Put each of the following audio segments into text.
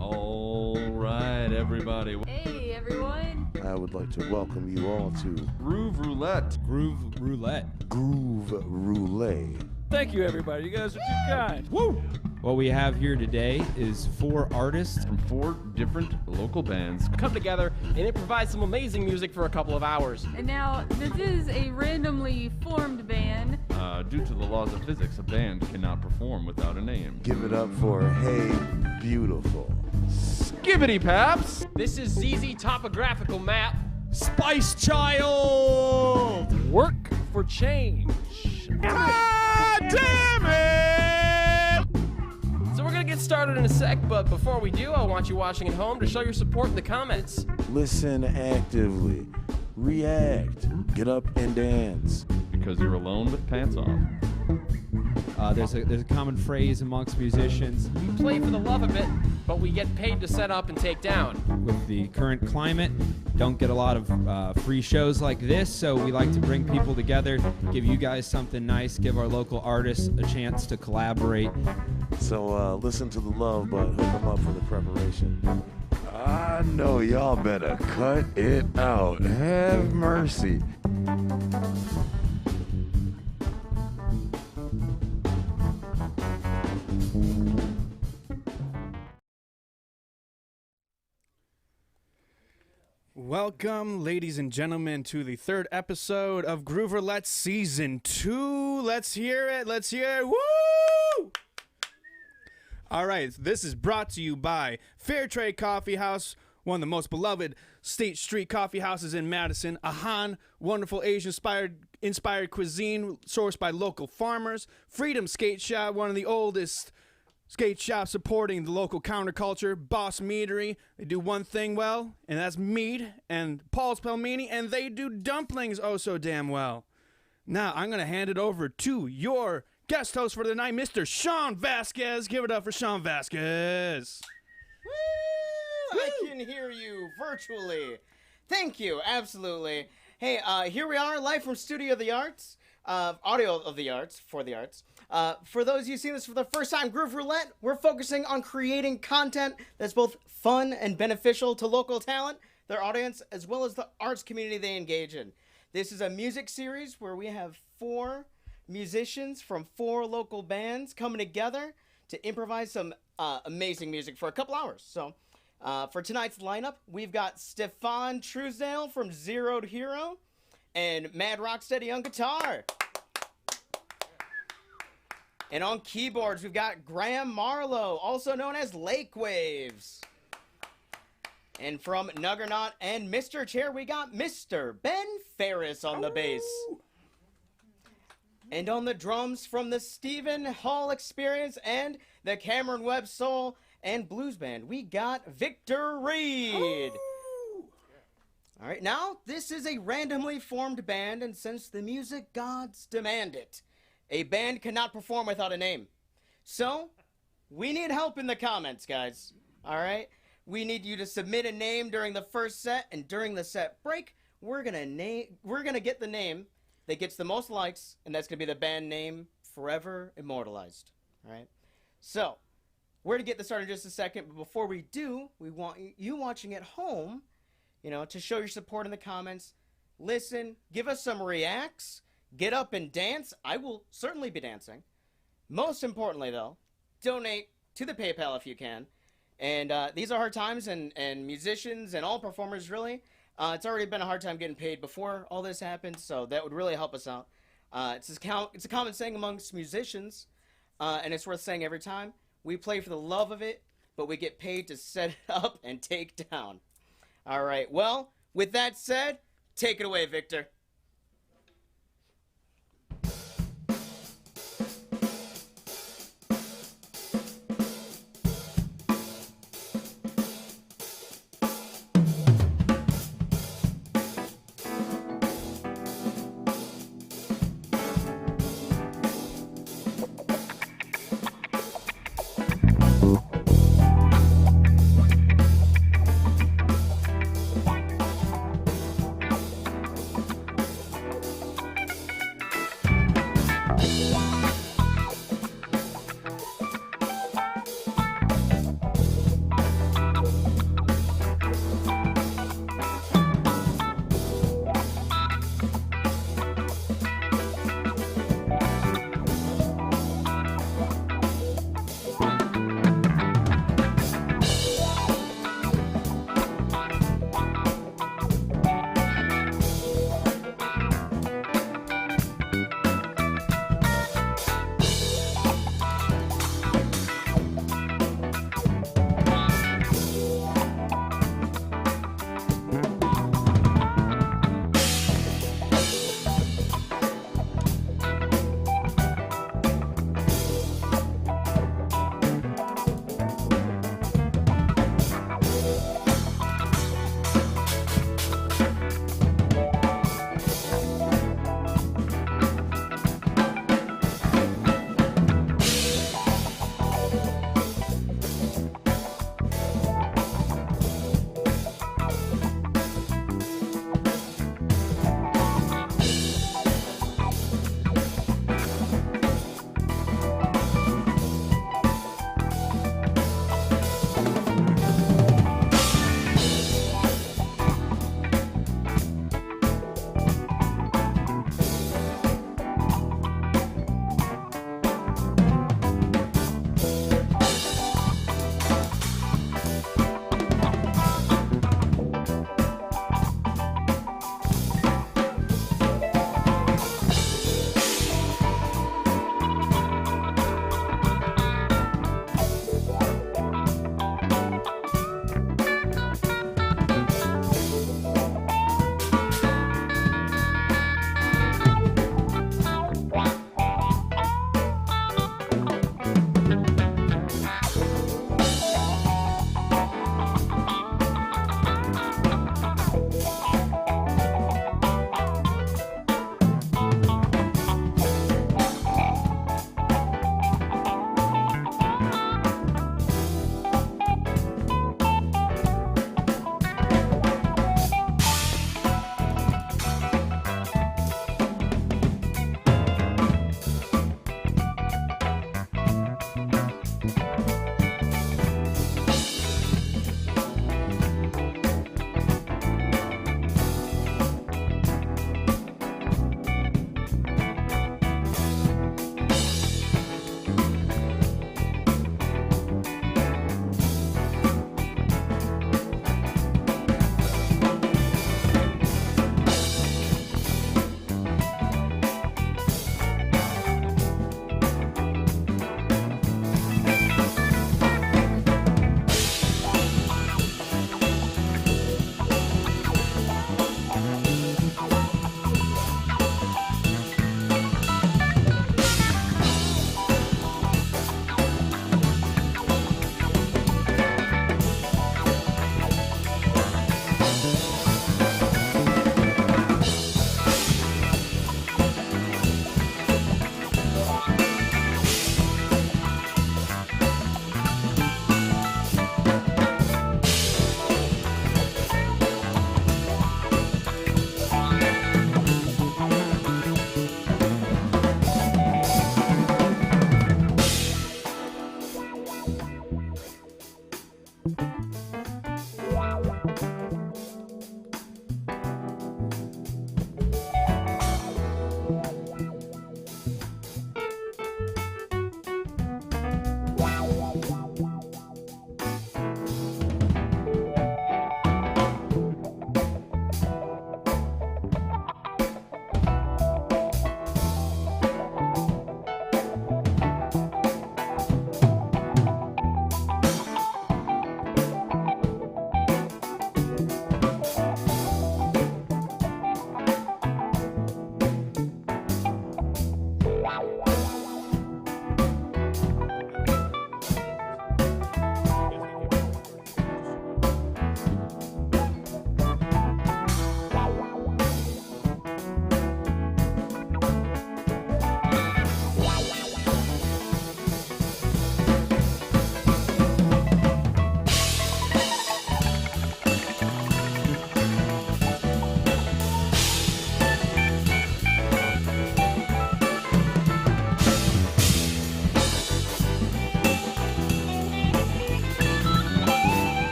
All right, everybody. Hey, everyone. I would like to welcome you all to Groove Roulette. Groove Roulette. Groove Roulette. Thank you, everybody. You guys are too kind. Woo! What we have here today is 4 artists From 4 different local bands. Come together and improvise some amazing music for a couple of hours. And now, this is a randomly formed band. Due to the laws of physics, a band cannot perform without a name. Give it up for Hey Beautiful. Skibbity Paps! This is ZZ Topographical Map. Spice Child! Work for change. God damn it! So we're going to get started in a sec, but before we do, I want you watching at home to show your support in the comments. Listen actively. React. Get up and dance. Because you're alone with pants on. There's a common phrase amongst musicians We play for the love of it, but we get paid to set up and take down. with the current climate. Don't get a lot of free shows like this, so we like to bring people together, give you guys something nice, give our local artists a chance to collaborate. So listen to the love, but hook them up for the preparation. I know y'all better cut it out. Have mercy. Welcome, ladies and gentlemen, to the 3rd episode of Groove Roulette Season 2. Let's hear it. Let's hear it. Woo! All right, this is brought to you by Fair Trade Coffee House, one of the most beloved State Street coffee houses in Madison. Ahan, wonderful Asian-inspired cuisine sourced by local farmers. Freedom Skate Shop, one of the oldest skate shops supporting the local counterculture. Boss Meadery, they do one thing well, and that's meat. And Paul's Pelmini, and they do dumplings oh so damn well. Now, I'm going to hand it over to your guest host for the night, Mr. Shawn Vasquez. Give it up for Shawn Vasquez. Woo! I can hear you virtually. Thank you, absolutely. Hey, here we are, live from Studio of the Arts, Audio of the Arts, for the arts. For those of you seeing this for the first time, Groove Roulette, we're focusing on creating content that's both fun and beneficial to local talent, their audience, as well as the arts community they engage in. This is a music series where we have 4 musicians from 4 local bands coming together to improvise some amazing music for a couple hours. So for tonight's lineup, we've got Stefan Truesdale from Zero to Hero and Mad Rocksteady on guitar. And on keyboards, we've got Graham Marlowe, also known as Lake Waves. And from Nuggernaut and Mr. Chair, we got Mr. Ben Ferris on the bass. And on the drums, from the Stephen Hall Experience and the Cameron Webb Soul and Blues Band, we got Victor Reed. All right, now, this is a randomly formed band, and since the music gods demand it, a band cannot perform without a name. So, we need help in the comments, guys. All right? We need you to submit a name during the first set, and during the set break, we're gonna get the name that gets the most likes, and that's gonna be the band name forever immortalized. All right? So, we're gonna get this started in just a second, but before we do, we want you watching at home, to show your support in the comments. Listen, give us some reacts. Get up and dance. I will certainly be dancing. Most importantly, though, donate to the PayPal if you can. And these are hard times, and musicians and all performers, really. It's already been a hard time getting paid before all this happened, so that would really help us out. It's a common saying amongst musicians, and it's worth saying every time. We play for the love of it, but we get paid to set it up and take down. All right, well, with that said, take it away, Victor.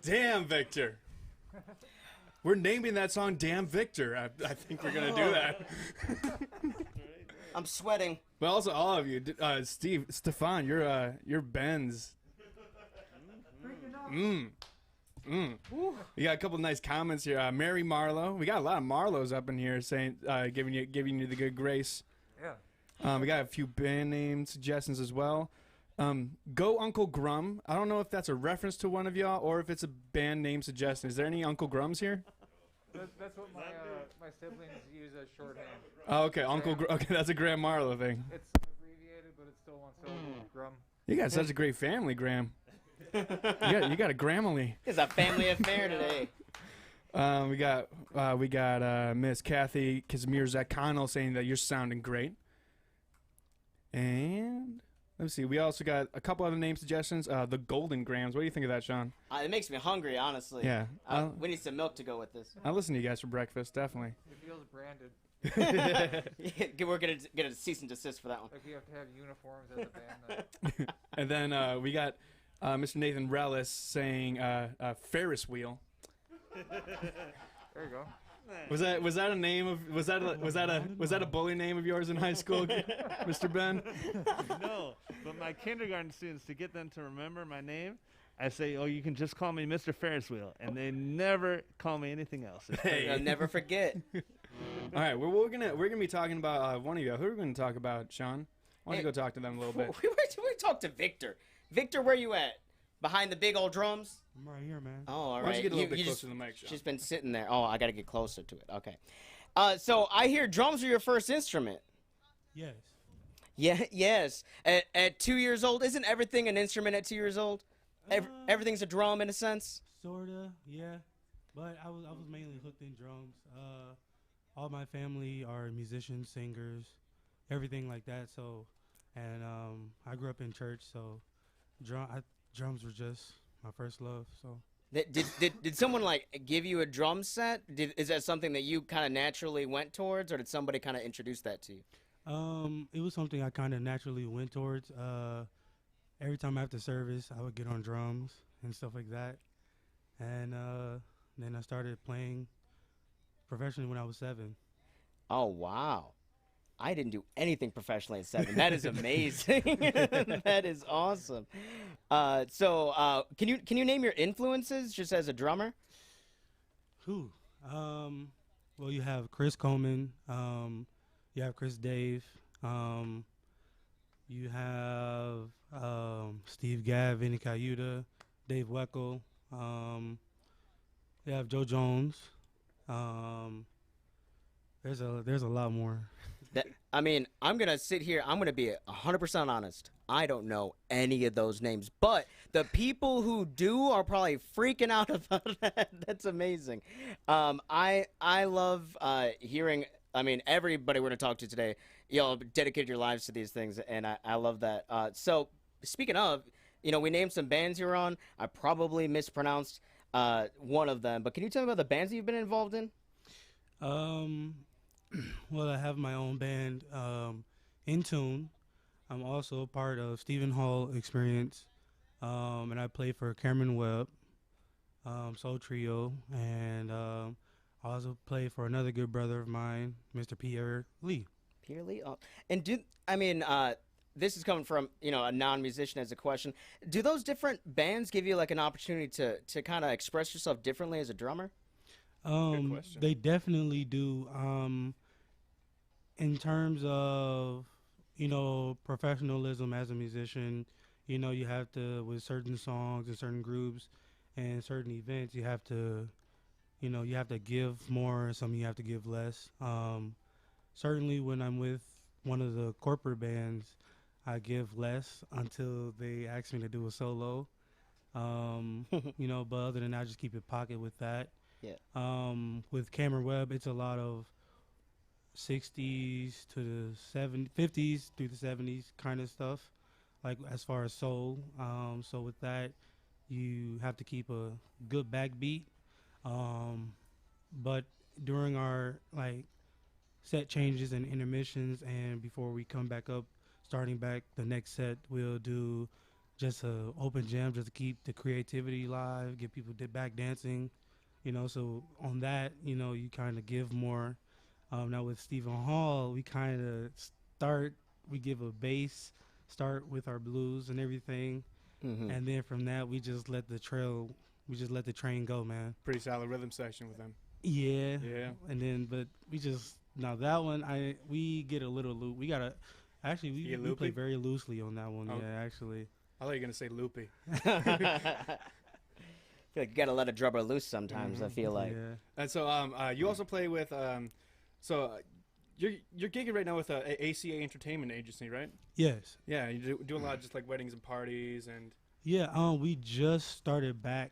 Damn Victor. We're naming that song Damn Victor. I think we're going to do that. I'm sweating. But also all of you, Stefan, you're Ben's. We got a couple nice comments here. Mary Marlowe. We got a lot of Marlows up in here saying, giving you the good grace. Yeah. We got a few band name suggestions as well. Go Uncle Grum. I don't know if that's a reference to one of y'all or if it's a band name suggestion. Is there any Uncle Grums here? That's what my siblings use as shorthand. Oh, okay, okay, that's a Graham Marlowe thing. It's abbreviated, but it's still one syllable. Grum. You got such a great family, Graham. You got a Grammarly. It's a family affair today. We got Miss Kathy Kazmir-Zakano saying that you're sounding great. And let's see, we also got a couple other name suggestions. The Golden Grams. What do you think of that, Shawn? It makes me hungry, honestly. Yeah. We need some milk to go with this. I listen to you guys for breakfast, definitely. It feels branded. We're gonna get a cease and desist for that one. Like we have to have uniforms as a band. And then we got Mr. Nathan Rellis saying Ferris Wheel. There you go. Was that a name of was that a bully name of yours in high school, Mr. Ben? No, but my kindergarten students, to get them to remember my name, I say, "Oh, you can just call me Mr. Ferris Wheel," and they never call me anything else. I'll never forget. All right, we're gonna be talking about one of you. Who are we gonna talk about, Shawn? Why don't you go talk to them a little bit? We talked to Victor. Victor, where you at? Behind the big old drums? I'm right here, man. Oh, all right. Why don't you get a little bit closer just, to the mic, Shawn? She's been sitting there. Oh, I got to get closer to it. Okay. So I hear drums are your first instrument. Yes. Yeah. Yes. At 2 years old, isn't everything an instrument at 2 years old? Everything's a drum in a sense. Sorta, yeah. But I was mainly hooked in drums. All my family are musicians, singers, everything like that. So, and I grew up in church, so drums were just my first love. So. Did someone like give you a drum set? Is that something that you kind of naturally went towards, or did somebody kind of introduce that to you? It was something I kind of naturally went towards. Every time after service, I would get on drums and stuff like that, and then I started playing professionally when I was 7. Oh wow! I didn't do anything professionally at 7. That is amazing. That is awesome. So can you name your influences just as a drummer? Who? Well, you have Chris Coleman. You have Chris Dave. You have Steve Gadd, Vinny Cayuta, Dave Weckl. You have Joe Jones. There's a lot more. I mean, I'm going to sit here. I'm going to be 100% honest. I don't know any of those names. But the people who do are probably freaking out about that. That's amazing. I love hearing, I mean, everybody we're going to talk to today, y'all dedicated your lives to these things, and I love that. So speaking of, we named some bands you're on. I probably mispronounced one of them. But can you tell me about the bands that you've been involved in? Well, I have my own band, In Tune. I'm also a part of Stephen Hall Experience, and I play for Cameron Webb, Soul Trio, and I also play for another good brother of mine, Mr. Pierre Lee. Pierre Lee? Oh. And this is coming from, a non-musician as a question. Do those different bands give you like an opportunity to kind of express yourself differently as a drummer? They definitely do. In terms of, professionalism as a musician, you have to, with certain songs and certain groups and certain events, you have to give more, some you have to give less. Certainly when I'm with one of the corporate bands, I give less until they ask me to do a solo. But other than that, I just keep it pocket with that. Yeah. With Cameron Webb, it's a lot of 60s to the 50s through the 70s kind of stuff, like as far as soul. So with that, you have to keep a good backbeat. But during our set changes and intermissions, and before we come back up, starting back the next set, we'll do just a open jam, just to keep the creativity alive, get people back dancing, you know. So on that, you know, you kind of give more. Now with Stephen Hall, we kind of we give a bass, start with our blues and everything, and then from that we just let the train go, man. Pretty solid rhythm section with them. Yeah. Yeah. And then, but now that one, we get a little loop. We gotta, actually, we play very loosely on that one. Oh. Yeah, actually. I thought you were gonna say loopy. I feel like you gotta let a drummer loose sometimes. I feel like. Yeah. And so, you also play with, you're gigging right now with a ACA Entertainment Agency, right? Yes. Yeah, you do a lot of just like weddings and parties and. Yeah. We just started back,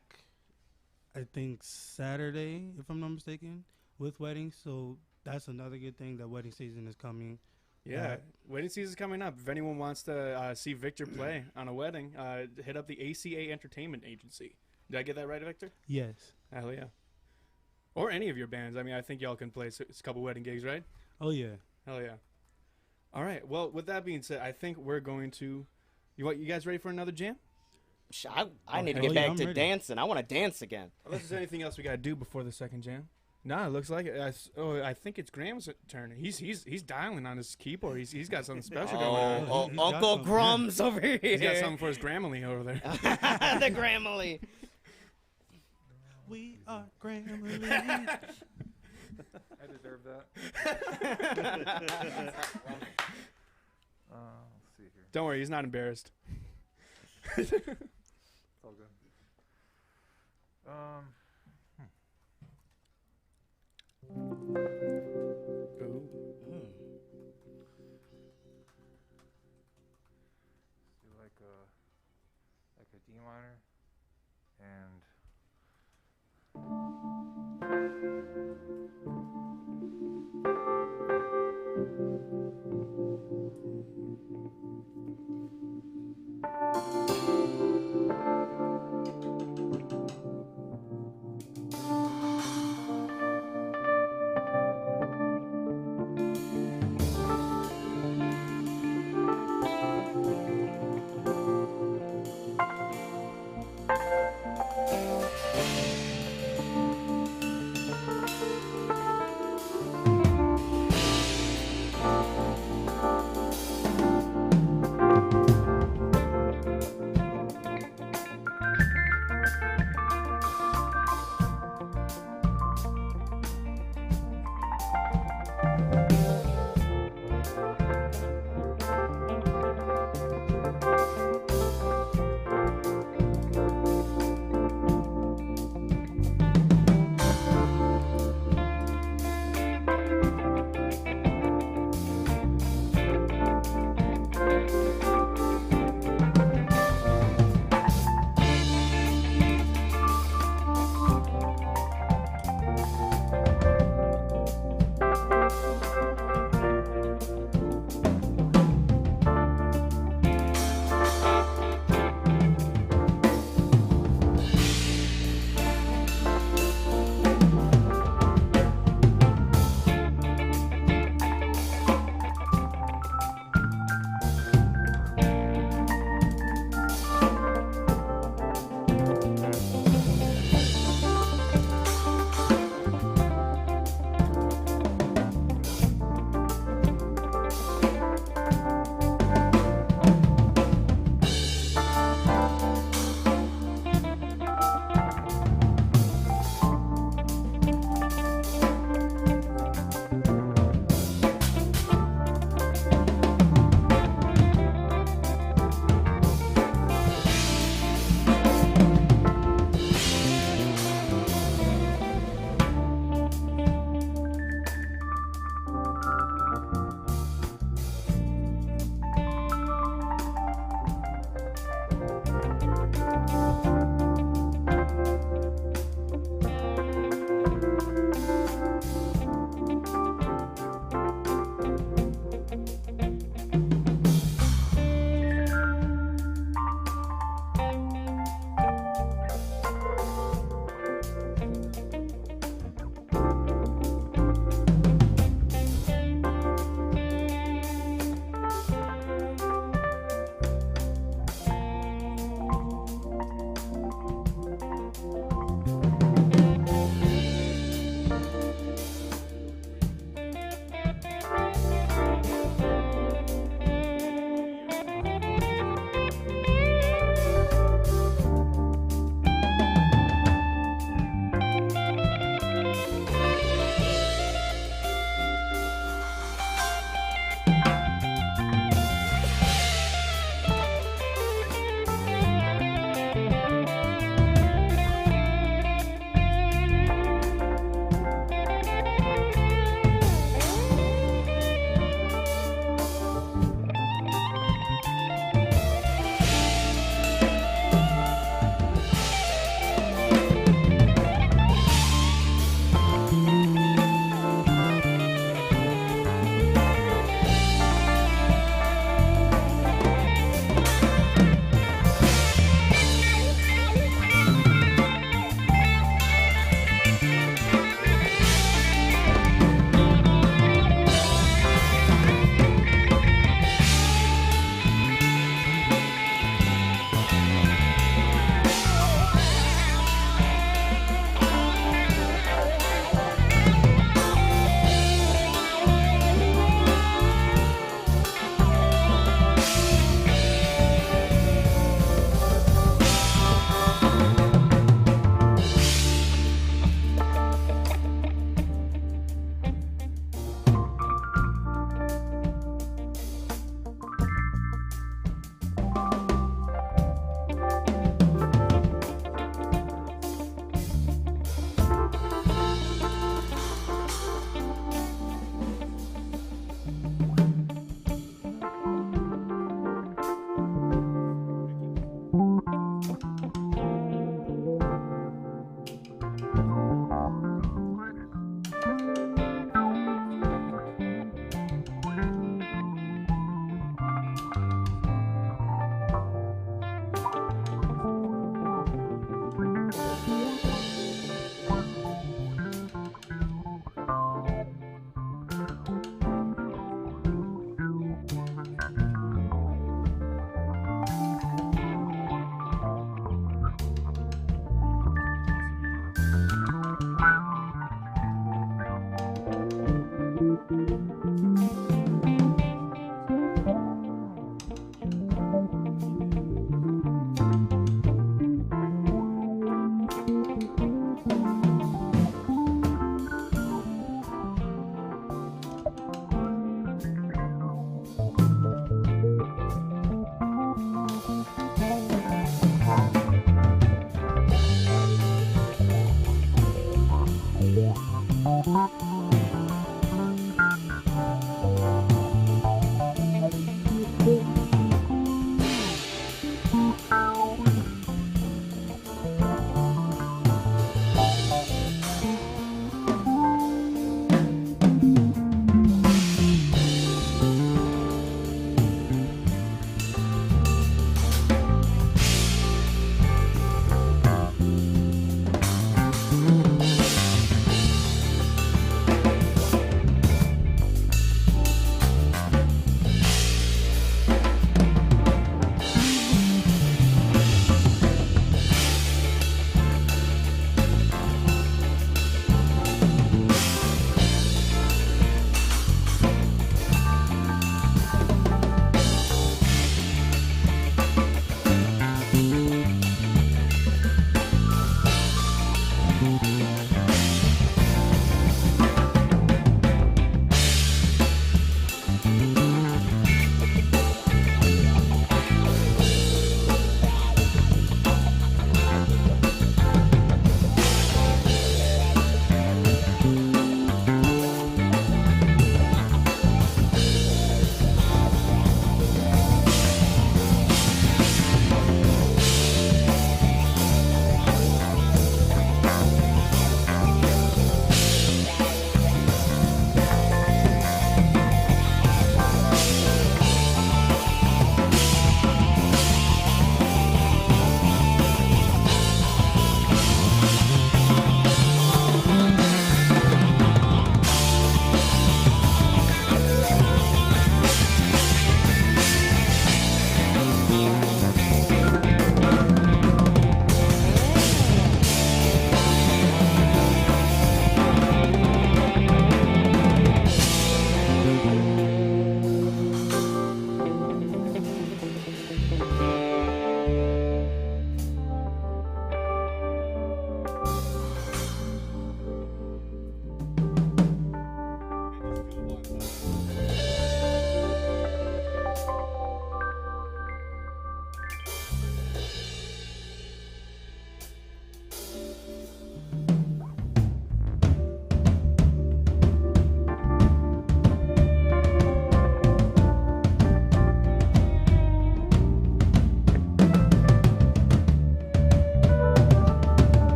I think Saturday, if I'm not mistaken, with weddings. So that's another good thing that wedding season is coming. Yeah, wedding season's coming up. If anyone wants to see Victor play on a wedding, hit up the ACA Entertainment Agency. Did I get that right, Victor? Yes. Hell yeah. Or any of your bands. I mean, I think y'all can play a couple wedding gigs, right? Oh yeah. Hell yeah. All right. Well, with that being said, I think we're going to. You guys ready for another jam? I need to get back to dancing. I want to dance again. Unless there's anything else we gotta do before the second jam. No, it looks like it. I think it's Graham's turn. He's dialing on his keyboard. He's got something special going on. Uncle Grum's over here. He's got something for his Grammarly over there. The Grammarly. We are Grammarly. I deserve that. Let's see here. Don't worry, he's not embarrassed. It's all good. Do like a D minor and.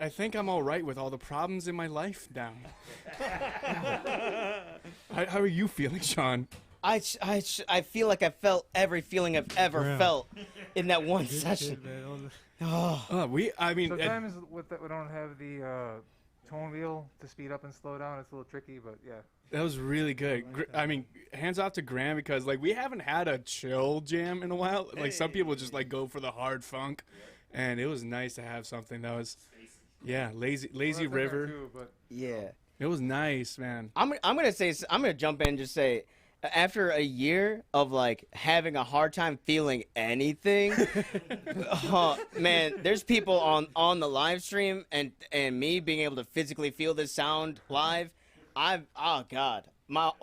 I think I'm all right with all the problems in my life now. How are you feeling, Shawn? I feel like I felt every feeling I've ever felt in that one session. I mean, sometimes we don't have the tone wheel to speed up and slow down. It's a little tricky, but yeah. That was really good. I mean, hands off to Graham because like we haven't had a chill jam in a while. Like some people just like go for the hard funk, and it was nice to have something that was, lazy river. Too, but Yeah. It was nice, man. I'm gonna jump in and just say, after a year of like having a hard time feeling anything, man, there's people on the live stream and me being able to physically feel this sound live. Oh God,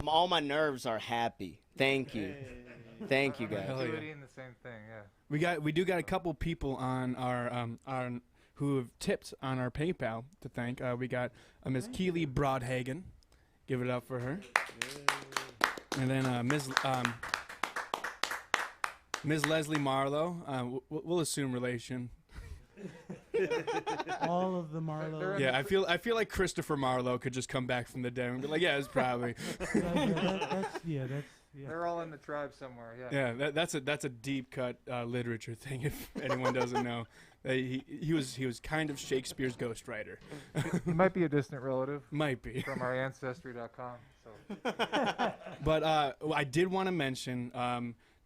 all my nerves are happy. Thank you, thank you guys. Doing the same thing, yeah. We do got a couple people on our who have tipped on our PayPal to thank. We got Miss Keely Broadhagen. Give it up for her. And then Ms. Leslie Marlowe. We'll assume relation. All of the Marlowe. Yeah, I feel like Christopher Marlowe could just come back from the dead and be like, yeah, it's probably. Yeah. They're all in the tribe somewhere, yeah. Yeah, that's a deep cut literature thing. If anyone doesn't know, he was kind of Shakespeare's ghostwriter. He might be a distant relative. Might be from our ancestry.com. So. But I did want to mention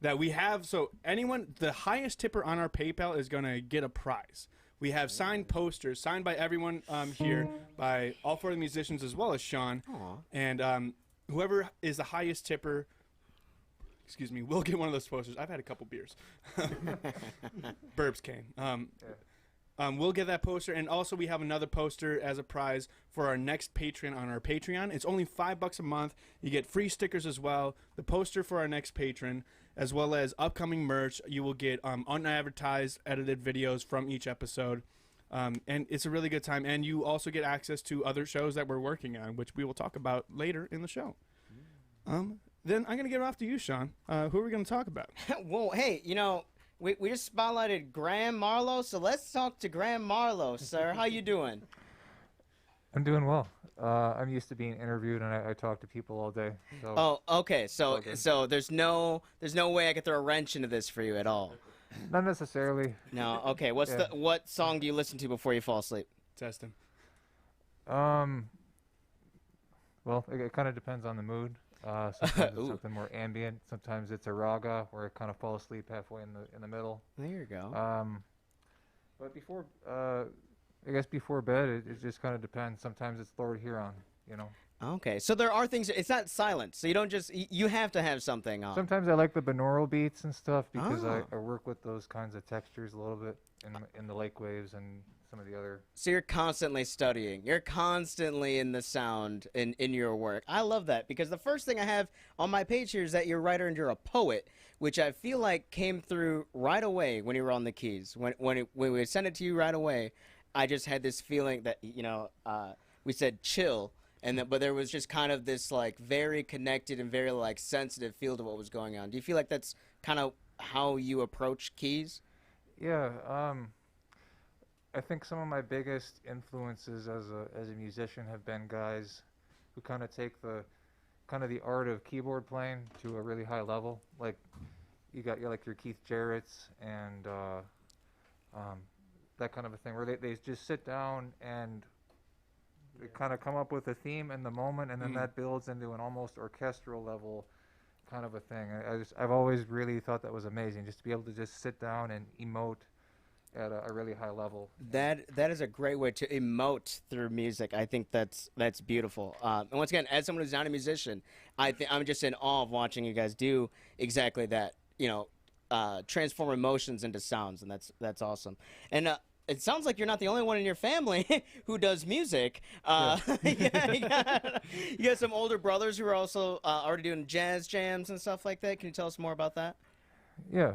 that we have the highest tipper on our PayPal is gonna get a prize. We have signed posters signed by everyone here, by all four of the musicians as well as Shawn. Aww. And whoever is the highest tipper, we'll get one of those posters. I've had a couple beers. Burps came. We'll get that poster, and also we have another poster as a prize for our next patron on our Patreon. It's only $5 a month. You get free stickers as well. The poster for our next patron, as well as upcoming merch. You will get unadvertised, edited videos from each episode, and it's a really good time. And you also get access to other shows that we're working on, which we will talk about later in the show. Then I'm gonna get it off to you, Shawn. Who are we gonna talk about? Well, hey, we just spotlighted Graham Marlowe, so let's talk to Graham Marlowe, sir. How you doing? I'm doing well. I'm used to being interviewed, and I talk to people all day. So Oh, okay. So there's no way I could throw a wrench into this for you at all. Not necessarily. No. Okay. What song do you listen to before you fall asleep? Test him. Well, it kind of depends on the mood. Sometimes it's something more ambient. Sometimes it's a raga where I kind of fall asleep halfway in the middle. There you go. But before, I guess before bed, it just kind of depends. Sometimes it's Lord Huron, Okay, so there are things. It's not silent, so you don't just. You have to have something on. Sometimes I like the binaural beats and stuff because I work with those kinds of textures a little bit in the lake waves and some of the other. So you're constantly studying. You're constantly in the sound in your work. I love that because the first thing I have on my page here is that you're a writer and you're a poet, which I feel like came through right away when you were on the keys. When we sent it to you right away, I just had this feeling that we said chill, but there was just kind of this like very connected and very like sensitive feel to what was going on. Do you feel like that's kind of how you approach keys? Yeah. I think some of my biggest influences as a musician have been guys who kind of take the art of keyboard playing to a really high level. Like you got your Keith Jarrett's and that kind of a thing where they just sit down and they kind of come up with a theme in the moment, and then that builds into an almost orchestral level kind of a thing. I've always really thought that was amazing, just to be able to just sit down and emote at a really high level. That is a great way to emote through music. I think that's beautiful. And once again, as someone who's not a musician, I'm just in awe of watching you guys do exactly that. Transform emotions into sounds, and that's awesome. And it sounds like you're not the only one in your family who does music. You got some older brothers who are also already doing jazz jams and stuff like that. Can you tell us more about that? Yeah.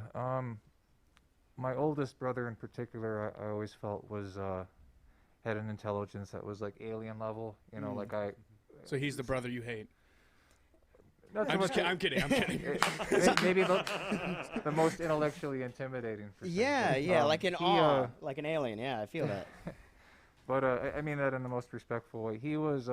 My oldest brother in particular, I always felt was had an intelligence that was like alien level. So he's the brother you hate. I'm kidding. Maybe the most intellectually intimidating. Like an awe, like an alien. Yeah, I feel that. But I mean that in the most respectful way. He was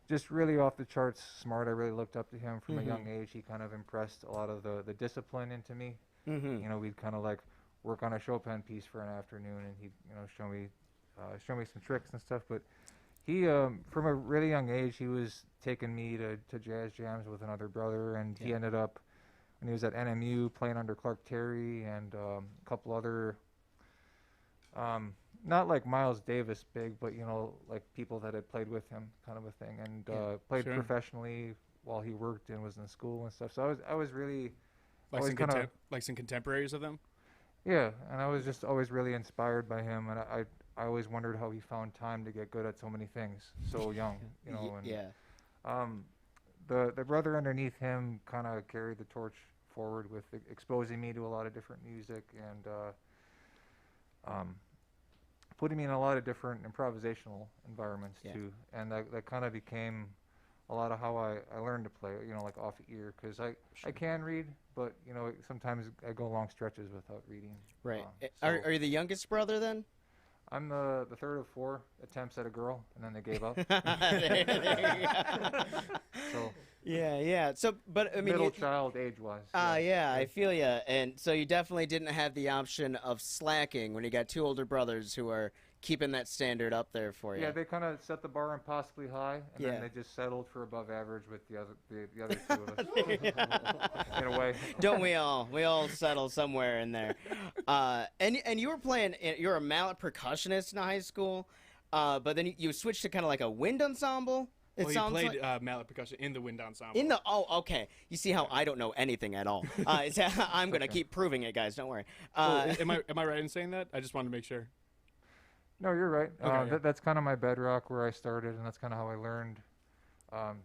just really off the charts smart. I really looked up to him from a young age. He kind of impressed a lot of the discipline into me. You know, we'd kind of like work on a Chopin piece for an afternoon, and he'd, you know, show me some tricks and stuff. But he, from a really young age, he was taking me to jazz jams with another brother, and he ended up, when he was at NMU, playing under Clark Terry and a couple other, not like Miles Davis big, but, you know, like people that had played with him, kind of a thing, and played professionally while he worked and was in school and stuff. So I was really like some contemporaries of them. Yeah, and I was just always really inspired by him, and I always wondered how he found time to get good at so many things so young, you know. And the brother underneath him kind of carried the torch forward with exposing me to a lot of different music and putting me in a lot of different improvisational environments too, and that kind of became a lot of how I learned to play, you know, like off ear, because I can read, but, you know, sometimes I go long stretches without reading. Right. Are you the youngest brother then? I'm the third of 4 attempts at a girl, and then they gave up. there you go. So yeah. So, but I mean, middle child age-wise. I feel you. And so you definitely didn't have the option of slacking when you got 2 older brothers who are keeping that standard up there for you. Yeah, they kind of set the bar impossibly high, and then they just settled for above average with the other 2 of us. In a way. Don't we all? We all settle somewhere in there. And you were playing. You're a mallet percussionist in high school, but then you switched to kind of like a wind ensemble. Well, he played mallet percussion in the wind ensemble. Okay. You see how I don't know anything at all. I'm gonna keep proving it, guys. Don't worry. Am I right in saying that? I just wanted to make sure. No, you're right. Okay, That's kind of my bedrock where I started, and that's kind of how I learned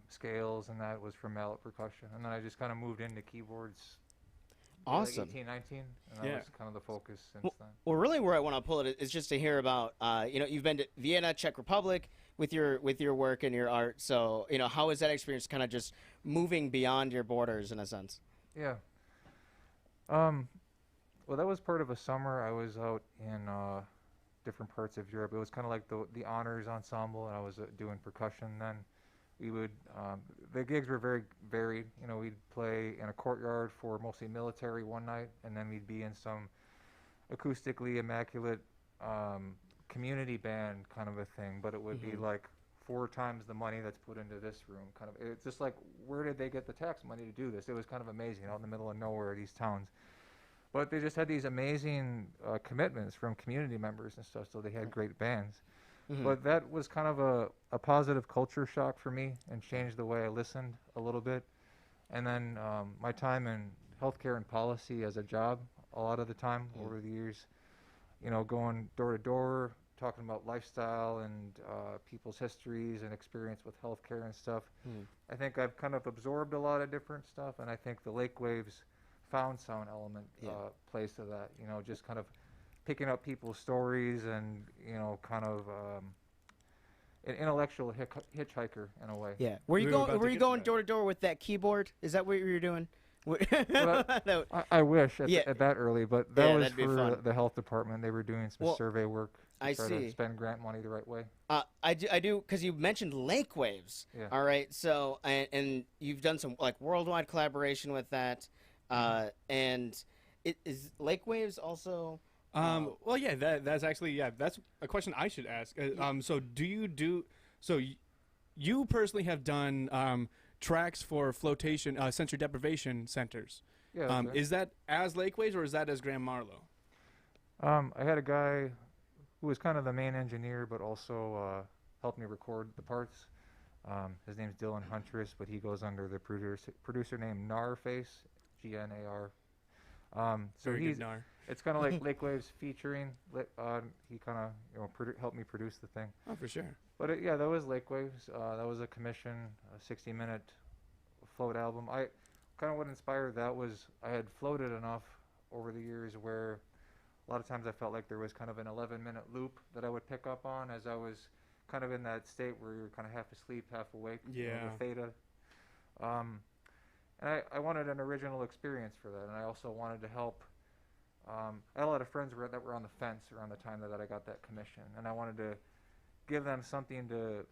scales, and that was from mallet percussion. And then I just kind of moved into keyboards. Awesome. Like 18, 19, and that was kind of the focus since then. Well, really, where I want to pull it is just to hear about. You know, you've been to Vienna, Czech Republic, with your work and your art. So, you know, how is that experience kind of just moving beyond your borders in a sense? Yeah. Well, that was part of a summer. I was out in different parts of Europe. It was kind of like the honors ensemble, and I was doing percussion then. We would, the gigs were very varied. You know, we'd play in a courtyard for mostly military one night, and then we'd be in some acoustically immaculate community band kind of a thing, but it would be like 4 times the money that's put into this room. Kind of, it's just like, where did they get the tax money to do this? It was kind of amazing, out in the middle of nowhere, these towns. But they just had these amazing commitments from community members and stuff, so they had great bands. But that was kind of a positive culture shock for me and changed the way I listened a little bit. And then my time in healthcare and policy as a job, a lot of the time over the years, you know, going door to door, talking about lifestyle and people's histories and experience with healthcare and stuff. I think I've kind of absorbed a lot of different stuff, and I think the Lake Waves found sound element plays to that, you know, just kind of picking up people's stories and, you know, kind of an intellectual hitchhiker in a way. Yeah. Were you going door to door with that keyboard? Is that what you were doing? Well, I wish at that early, but that was for the health department. They were doing some survey work to try to spend grant money the right way. I do, because you mentioned Lake Waves. Yeah. All right. So, and you've done some like worldwide collaboration with that. And is Lake Waves also? Well, yeah, that's actually, that's a question I should ask. So you personally have done tracks for flotation, sensory deprivation centers. Yeah. Is that as Lake Waves or is that as Graham Marlowe? I had a guy who was kind of the main engineer, but also helped me record the parts. His name's Dylan Huntress, but he goes under the producer name Narface, Gnar. So Very good, Nar. It's kind of like Lake Waves featuring. He kind of helped me produce the thing. Oh, for sure. But that was Lake Waves. That was a commission, a 60-minute float album. Kind of what inspired that was I had floated enough over the years where a lot of times I felt like there was kind of an 11-minute loop that I would pick up on as I was kind of in that state where you're kind of half asleep, half awake. Yeah. You know, the theta. And I wanted an original experience for that, and I also wanted to help. I had a lot of friends that were on the fence around the time that I got that commission, and I wanted to give them something to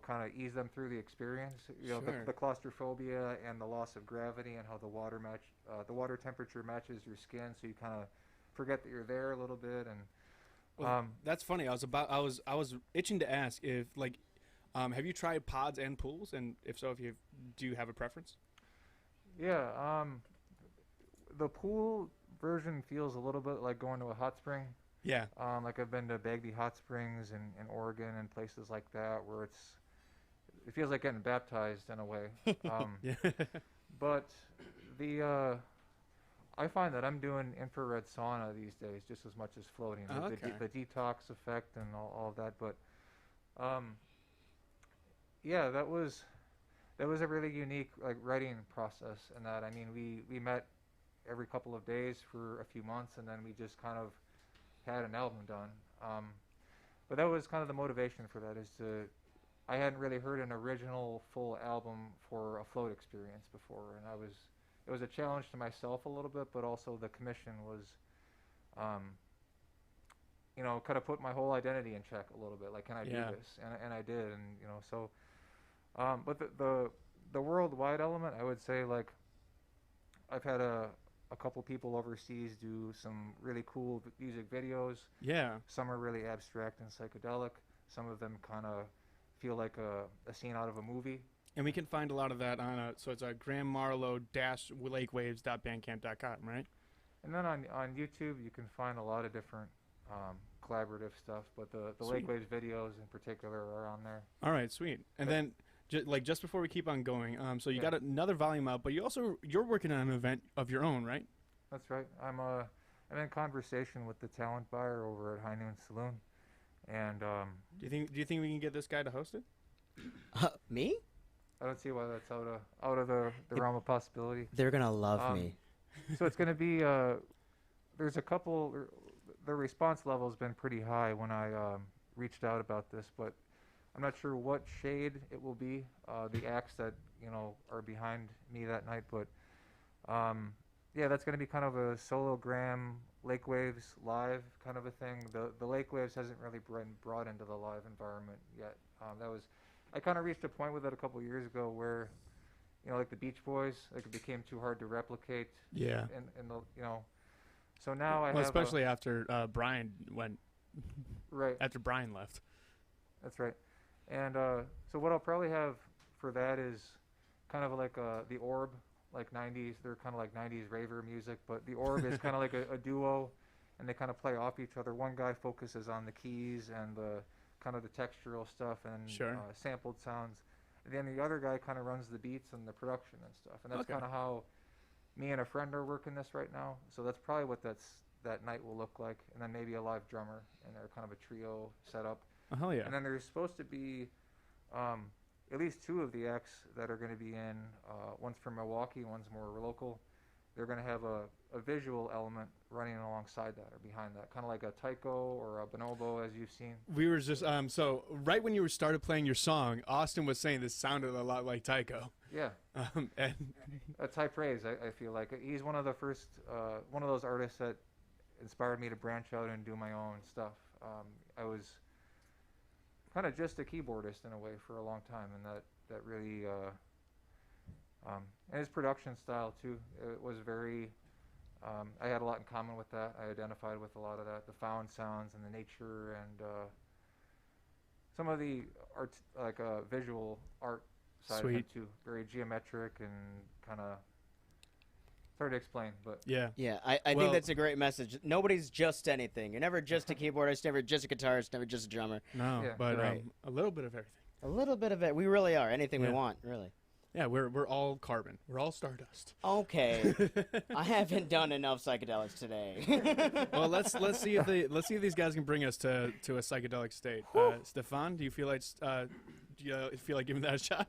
kind of ease them through the experience. Sure. The claustrophobia and the loss of gravity and how the water temperature matches your skin, so you kind of forget that you're there a little bit. And Well, that's funny. I was itching to ask if have you tried pods and pools, and if so, do you have a preference? Yeah, the pool version feels a little bit like going to a hot spring. Yeah. Like I've been to Bagby Hot Springs in Oregon and places like that where it feels like getting baptized in a way. Yeah. But I find that I'm doing infrared sauna these days just as much as floating. Oh, okay. The detox effect and all of that. But yeah, that was a really unique writing process. And that, I mean, we met every couple of days for a few months, and then we just kind of had an album done. But that was kind of the motivation for that, I hadn't really heard an original full album for a float experience before, and it was a challenge to myself a little bit, but also the commission was, kind of put my whole identity in check a little bit. Like, can I do this? And I did, and so. But the worldwide element, I would say, like, I've had a couple people overseas do some really cool music videos. Yeah. Some are really abstract and psychedelic. Some of them kind of feel like a scene out of a movie. And we can find a lot of that on so it's grahammarlowe-lakewaves.bandcamp.com, right? And then on YouTube, you can find a lot of different collaborative stuff, but the Sweet. Lakewaves videos in particular are on there. All right, sweet. And then, just before we keep on going, so you got another volume out, but you're working on an event of your own, right? That's right. I'm in conversation with the talent buyer over at High Noon Saloon, and do you think we can get this guy to host it? Me? I don't see why that's out of the realm of possibility. They're gonna love me. So it's gonna be there's a couple. The response level has been pretty high when I reached out about this, but I'm not sure what shade it will be. The acts that are behind me that night, but yeah, that's gonna be kind of a solo Graham Lakewaves live kind of a thing. The Lakewaves hasn't really been brought into the live environment yet. I kind of reached a point with it a couple years ago where, like the Beach Boys, it became too hard to replicate. Yeah. In the so now I have especially after Brian went. Right. After Brian left. That's right. And so what I'll probably have for that is kind of like the Orb, like 90s. They're kind of like 90s raver music, but the Orb is kind of like a duo, and they kind of play off each other. One guy focuses on the keys and the kind of the textural stuff and sampled sounds. And then the other guy kind of runs the beats and the production and stuff. And that's kind of how me and a friend are working this right now. So that's probably what that night will look like. And then maybe a live drummer, and they're kind of a trio setup. Oh, hell yeah. And then there's supposed to be at least two of the acts that are going to be in. One's from Milwaukee, one's more local. They're going to have a visual element running alongside that or behind that, kind of like a taiko or a bonobo, as you've seen. We were just so right when you started playing your song, Austin was saying this sounded a lot like taiko. Yeah. And that's high praise. I feel like he's one of the first, one of those artists that inspired me to branch out and do my own stuff. I was kind of just a keyboardist in a way for a long time, and that really. And his production style too, it was very, I had a lot in common with that. I identified with a lot of that, the found sounds and the nature and some of the art, like visual art side of it too. Very geometric and kind of, it's hard to explain, but. Yeah, I think that's a great message. Nobody's just anything. You're never just a keyboardist, never just a guitarist, never just a drummer. No, but a little bit of everything. A little bit of it. We really are. Anything we want, really. Yeah, we're all carbon. We're all stardust. Okay, I haven't done enough psychedelics today. Well, let's see if these guys can bring us to a psychedelic state. Stefan, do you feel like giving that a shot?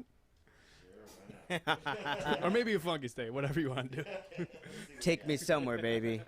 Or maybe a funky state, whatever you want to do. Take me somewhere, baby.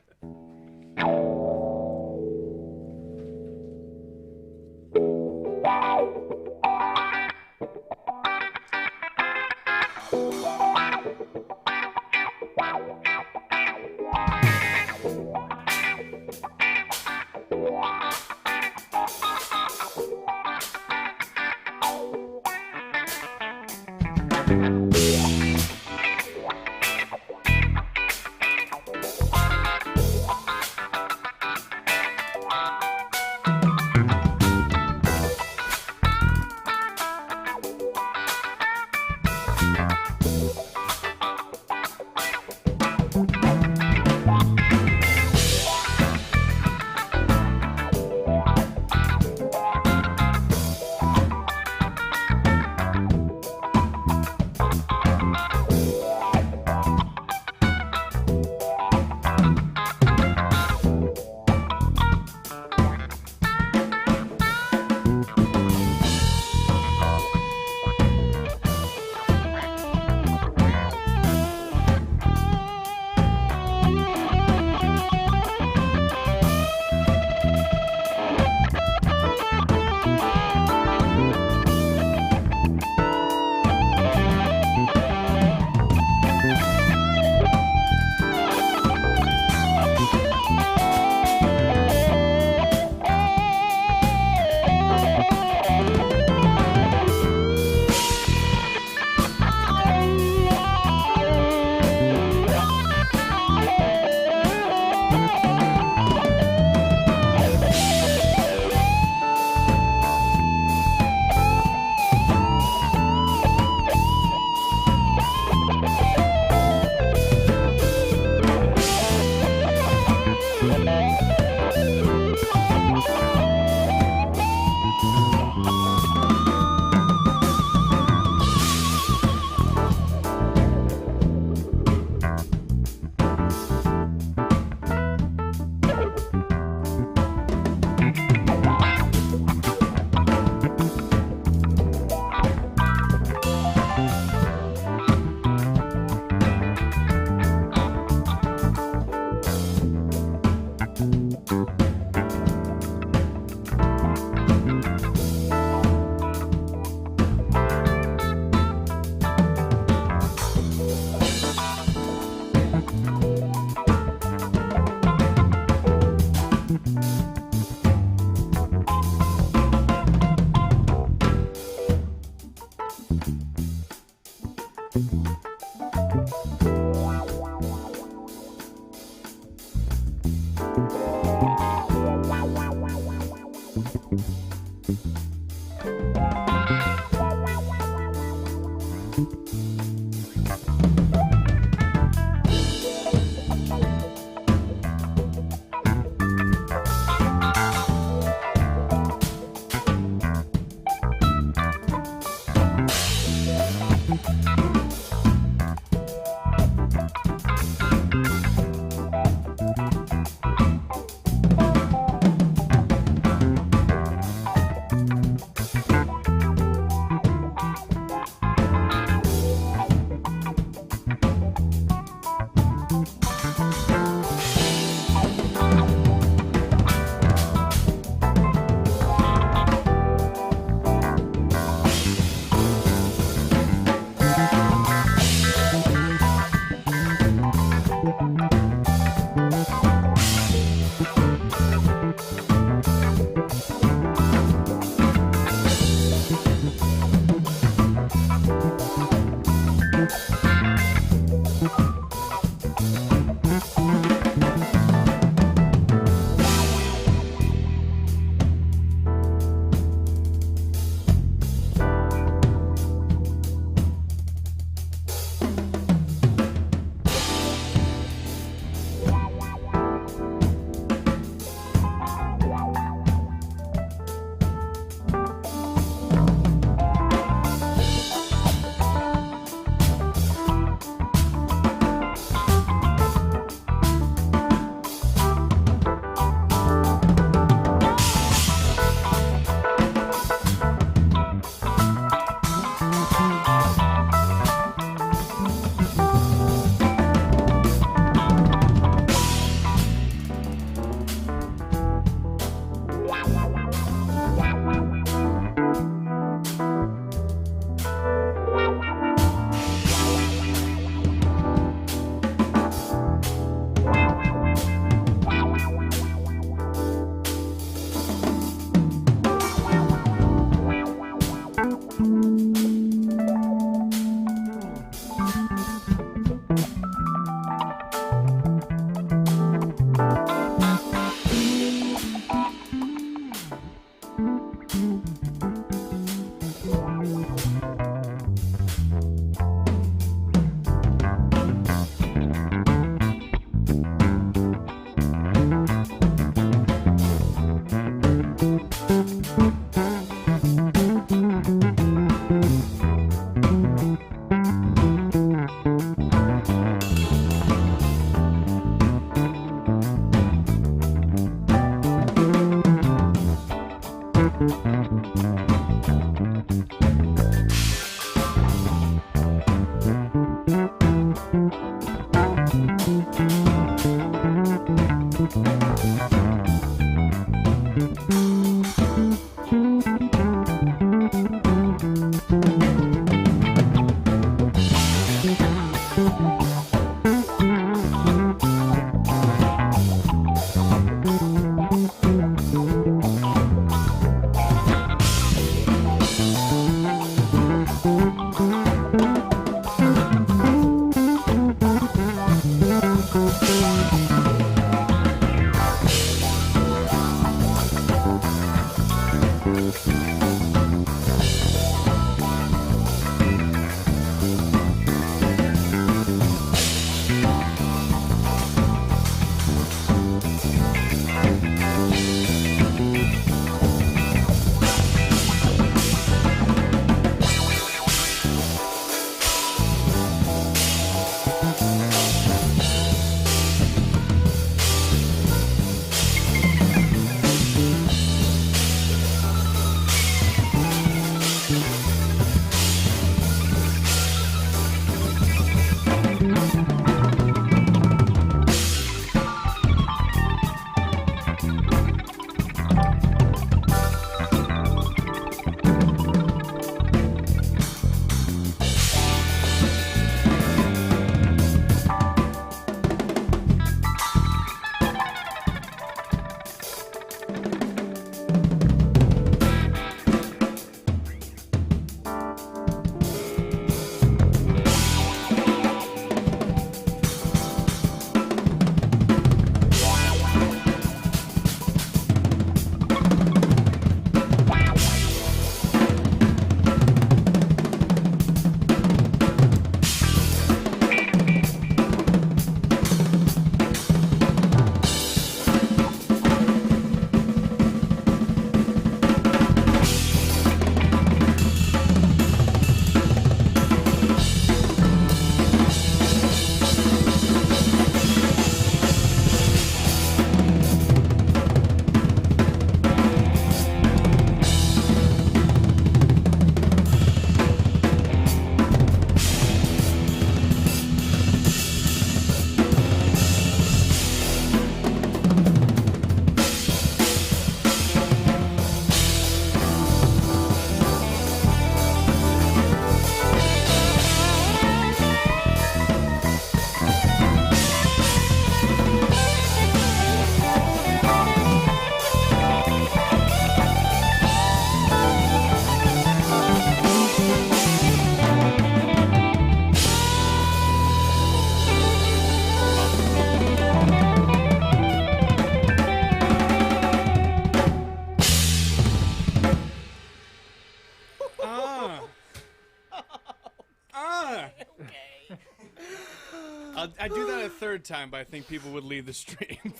I'd do that a third time, but I think people would leave the stream.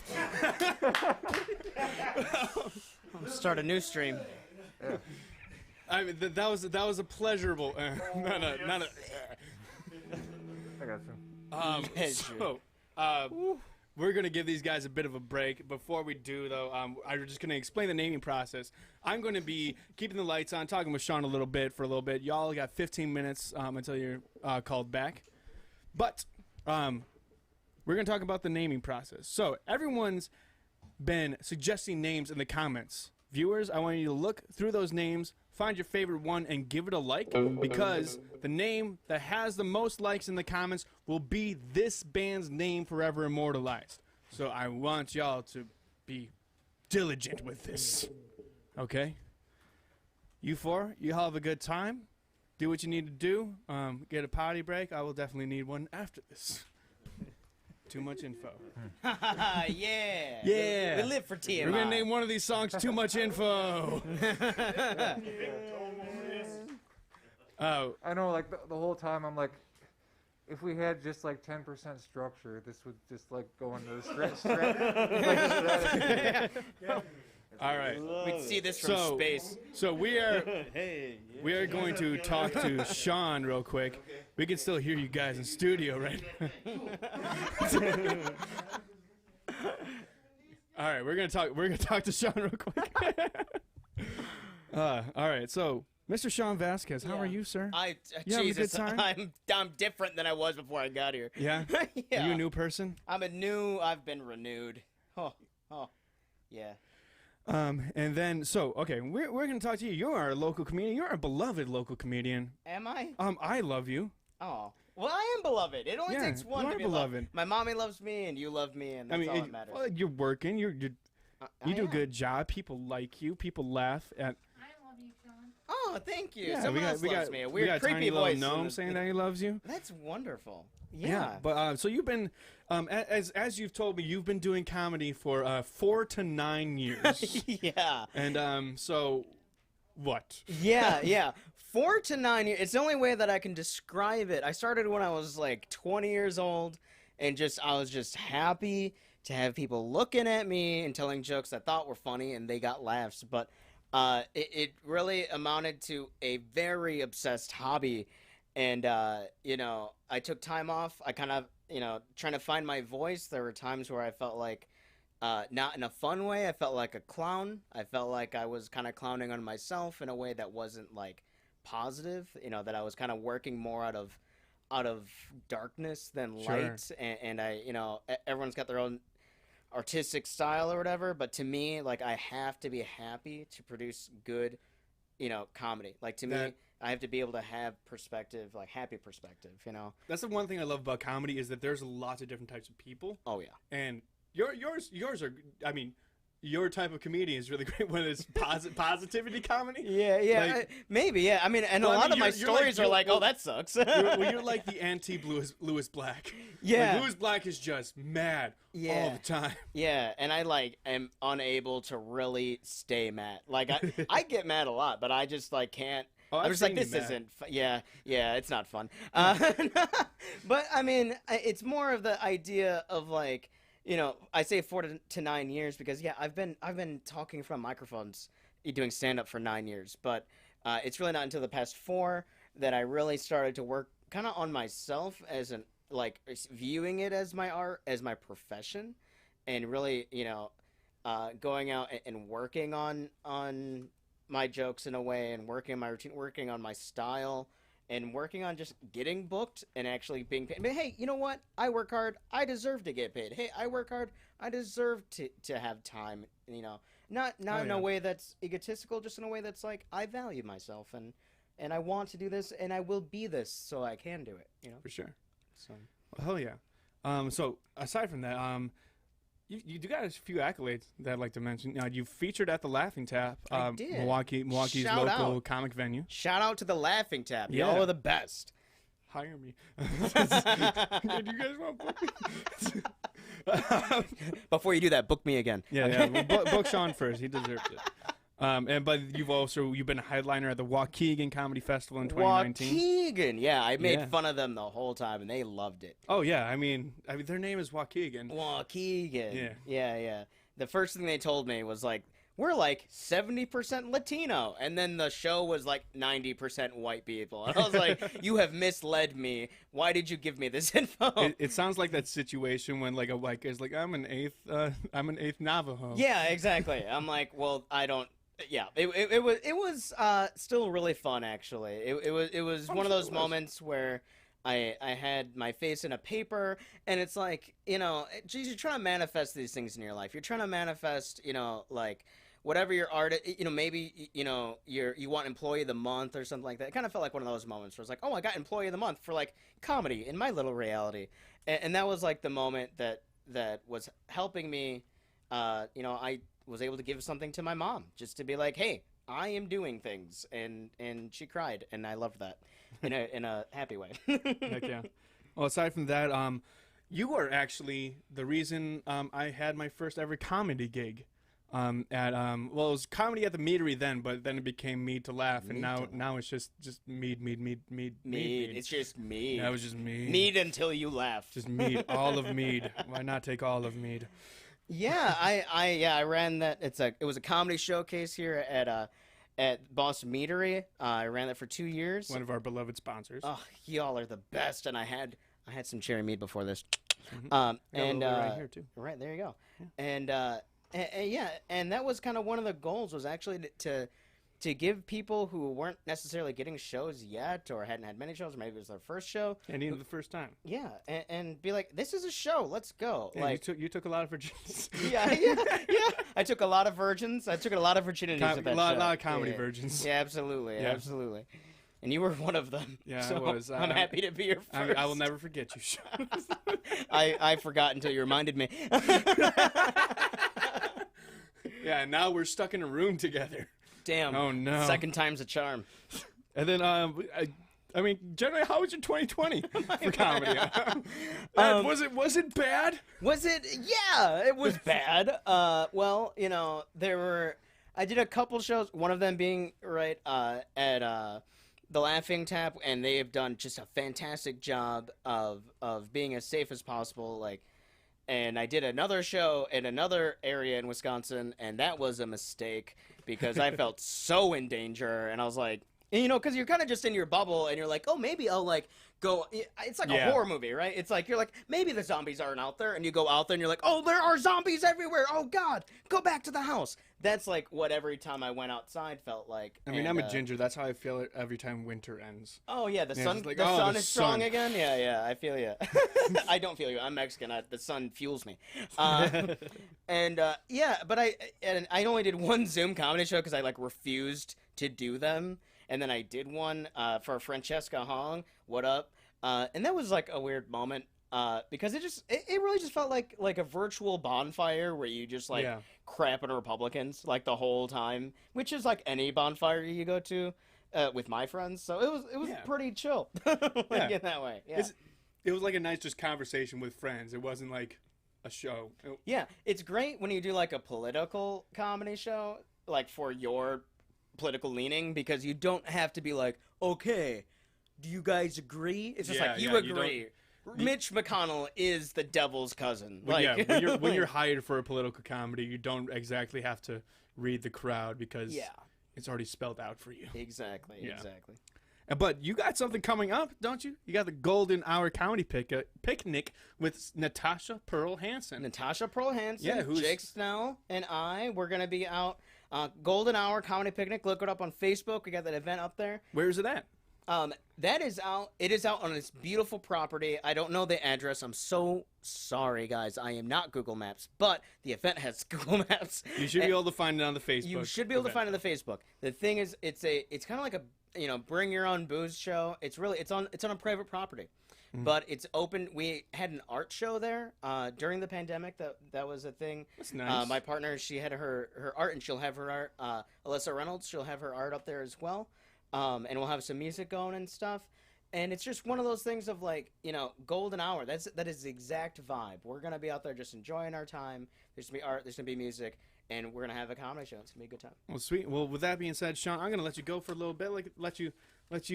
I'll start a new stream. Yeah. I mean, that was a pleasurable. Not a. I got you. So, we're gonna give these guys a bit of a break. Before we do, though, I'm just gonna explain the naming process. I'm gonna be keeping the lights on, talking with Shawn for a little bit. Y'all got 15 minutes until you're called back. But we're gonna talk about the naming process. So everyone's been suggesting names in the comments. Viewers, I want you to look through those names, find your favorite one, and give it a like, because the name that has the most likes in the comments will be this band's name forever immortalized. So I want y'all to be diligent with this. Okay? You four, you all have a good time. Do what you need to do. Get a potty break. I will definitely need one after this. Too much info. Yeah. Yeah. We live for TMI. We're going to name one of these songs Too Much Info. I know, like, the whole time I'm like, if we had just like 10% structure, this would just like go into the strategy. All right. We'd see this from space. So we are going to talk to Shawn real quick. We can still hear you guys in studio right now. All right, we're gonna talk to Shawn real quick. All right, so Mr. Shawn Vasquez, how are you, sir? You having a good Jesus, time? I'm different than I was before I got here. Yeah? Yeah. Are you a new person? I've been renewed. Oh, yeah. And then, okay, we're going to talk to you. You're our local comedian. You're our beloved local comedian. Am I? I love you. Oh. Well, I am beloved. It only takes one you to are be beloved. loved. My mommy loves me, and you love me, and that's all that matters. Well, you're working. You do a good job. People like you. People laugh at. Oh, thank you. Yeah, Someone else loves me. A weird, we got a creepy tiny voice. little gnome saying that he loves you. That's wonderful. Yeah. But so you've been, as you've told me, you've been doing comedy for 4 to 9 years. Yeah. And so, what? Yeah. 4 to 9 years. It's the only way that I can describe it. I started when I was like 20 years old, and I was just happy to have people looking at me and telling jokes I thought were funny, and they got laughs. But it really amounted to a very obsessed hobby. And, I took time off. I kind of, trying to find my voice. There were times where I felt like, not in a fun way. I felt like a clown. I felt like I was kind of clowning on myself in a way that wasn't, like, positive. That I was kind of working more out of darkness than light. And I, everyone's got their own artistic style or whatever. But to me, like, I have to be happy to produce good, comedy. Like, to me, I have to be able to have perspective, like happy perspective, That's the one thing I love about comedy is that there's lots of different types of people. Oh, yeah. And yours are, I mean, your type of comedian is really great when it's positivity comedy. Yeah, Like, maybe, yeah. I mean, and a lot of my stories are like, oh, that sucks. you're like the anti-Lewis Black. Yeah. Like, Lewis Black is just mad all the time. Yeah, and I, am unable to really stay mad. Like, I get mad a lot, but I just, can't. Oh, I'm just like, this isn't yeah, it's not fun. But, I mean, it's more of the idea of, I say 4 to 9 years because, I've been talking from microphones, doing stand-up for 9 years. But it's really not until the past 4 that I really started to work kind of on myself as viewing it as my art, as my profession, and really, going out and working on my jokes in a way, and working on my routine, working on my style, and working on just getting booked and actually being paid. But hey, you know what? I work hard. I deserve to get paid. Hey, I work hard. I deserve to have time. Not in a way that's egotistical, just in a way that's like I value myself and I want to do this and I will be this so I can do it. For sure. So. Well, hell yeah. So aside from that, you got a few accolades that I'd like to mention. You featured at the Laughing Tap, I did. Milwaukee's Shout local out. comic venue. Shout out to the Laughing Tap. Yeah. Y'all are the best. Hire me. Do you guys want to book me? Before you do that, book me again. Yeah. Well, book Shawn first. He deserves it. But you've been a headliner at the Waukegan Comedy Festival in 2019. Waukegan, yeah, I made fun of them the whole time, and they loved it. Oh yeah, I mean their name is Waukegan. Waukegan. Yeah. The first thing they told me was like, we're like 70% Latino, and then the show was like 90% white people. And I was like, you have misled me. Why did you give me this info? It sounds like that situation when like a white guy's like, I'm an eighth Navajo. Yeah, exactly. I'm like, well, I don't. Yeah, it was still really fun actually. It was one of those moments where I had my face in a paper, and it's like, you're trying to manifest these things in your life. You're trying to manifest, like whatever your art, maybe you want employee of the month or something like that. It kind of felt like one of those moments where it's like, oh, I got employee of the month for like comedy in my little reality, and that was like the moment that was helping me. I was able to give something to my mom just to be like, hey, I am doing things, and she cried, and I loved that in a happy way. Heck yeah. Well, aside from that, you were actually the reason I had my first ever comedy gig. It was comedy at the Meadery then, but then it became Mead to Laugh, and now it's just mead. It's just mead. That was just mead. Mead until you laugh. Just mead, all of mead. Why not take all of mead? Yeah, I ran that. It was a comedy showcase here at Boston Meadery. I ran that for 2 years. One of our beloved sponsors. Oh, y'all are the best, and I had some cherry mead before this. And right here too. Right there you go. Yeah. And that was kind of one of the goals, was actually to to give people who weren't necessarily getting shows yet or hadn't had many shows, or maybe it was their first show. And even the first time. Yeah, and be like, this is a show. Let's go. Yeah, like you took a lot of virgins. yeah. I took a lot of virgins. I took a lot of virginities at that a lot show. of comedy virgins. Yeah, absolutely. Yeah. Absolutely. And you were one of them. Yeah, so I was. I'm happy to be your first. I will never forget you, Shawn. I forgot until you reminded me. Yeah, and now we're stuck in a room together. Damn. Oh, no. Second time's a charm. And then, I mean, generally, how was your 2020 for comedy? Was it bad? Was it? Yeah, it was bad. Well, you know, I did a couple shows, one of them being right at the Laughing Tap, and they have done just a fantastic job of being as safe as possible. Like, and I did another show in another area in Wisconsin, and that was a mistake because I felt so in danger, and I was like, and, you know, because you're kind of just in your bubble, and you're like, oh, maybe I'll, like, go. It's like a horror movie, right? It's like, you're like, maybe the zombies aren't out there, and you go out there, and you're like, oh, there are zombies everywhere. Oh, God, go back to the house. That's, like, what every time I went outside felt like. I mean, I'm a ginger. That's how I feel every time winter ends. Oh, yeah, the sun like, the sun the is strong sun. again? Yeah, I feel you. I don't feel you. I'm Mexican. The sun fuels me. Yeah, but I only did one Zoom comedy show because I, like, refused to do them. And then I did one for Francesca Hong, What Up? And that was like a weird moment because it really just felt like a virtual bonfire where you just like crap on Republicans like the whole time, which is like any bonfire you go to with my friends. So it was pretty chill in that way. Yeah. It was like a nice just conversation with friends. It wasn't like a show. Yeah, it's great when you do like a political comedy show, like for your political leaning, because you don't have to be like, okay, do you guys agree? It's just like, you agree. Mitch McConnell is the devil's cousin. Like, when you're hired for a political comedy, you don't exactly have to read the crowd because it's already spelled out for you. Exactly. But you got something coming up, don't you? You got the Golden Hour Comedy Picnic with Natasha Pearl Hansen. Yeah, Jake Snell and we're going to be out. Golden Hour Comedy Picnic. Look it up on Facebook. We got that event up there. Where is it at? That is out. It is out on this beautiful property. I don't know the address. I'm so sorry, guys. I am not Google Maps, but the event has Google Maps. You should be able to find it on the Facebook. You should be able to find it on the Facebook. The thing is, it's kind of like a bring your own booze show. It's on a private property. But it's open. We had an art show there during the pandemic. That was a thing. That's nice. My partner, she had her art, and she'll have her art. Alyssa Reynolds, she'll have her art up there as well. And we'll have some music going and stuff. And it's just one of those things of like, golden hour. That is the exact vibe. We're gonna be out there just enjoying our time. There's gonna be art. There's gonna be music. And we're gonna have a comedy show. It's gonna be a good time. Well, sweet. Well, with that being said, Shawn, I'm gonna let you go for a little bit. Like, let you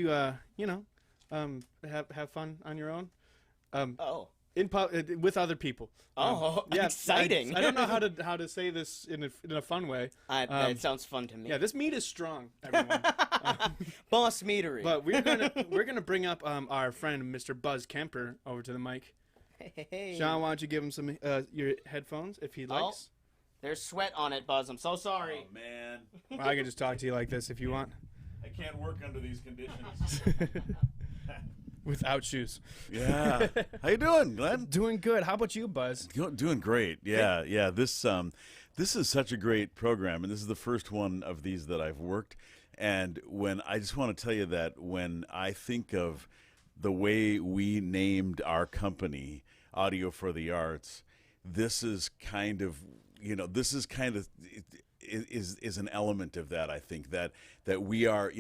have fun on your own. With other people. Exciting! I don't know how to say this in a fun way. It sounds fun to me. Yeah, this meat is strong, everyone. Boss meatery. But we're gonna bring up our friend Mr. Buzz Kemper over to the mic. Hey. Shawn, why don't you give him some your headphones if he likes? There's sweat on it, Buzz. I'm so sorry. Oh man. Well, I can just talk to you like this if you want. I can't work under these conditions. Without shoes. Yeah. How you doing, Glenn? Doing good. How about you, Buzz? Doing great. Yeah. This is such a great program, and this is the first one of these that I've worked. And I just want to tell you that when I think of the way we named our company, Audio for the Arts, this is kind of is an element of that. I think that we are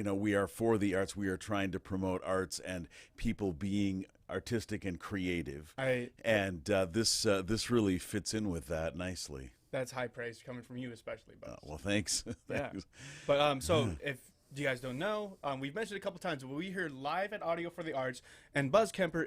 for the arts. We are trying to promote arts and people being artistic and creative. This really fits in with that nicely. That's high praise coming from you, especially, Buzz. Well, thanks. Thanks. But so if you guys don't know, we've mentioned it a couple times, but we're here live at Audio for the Arts, and Buzz Kemper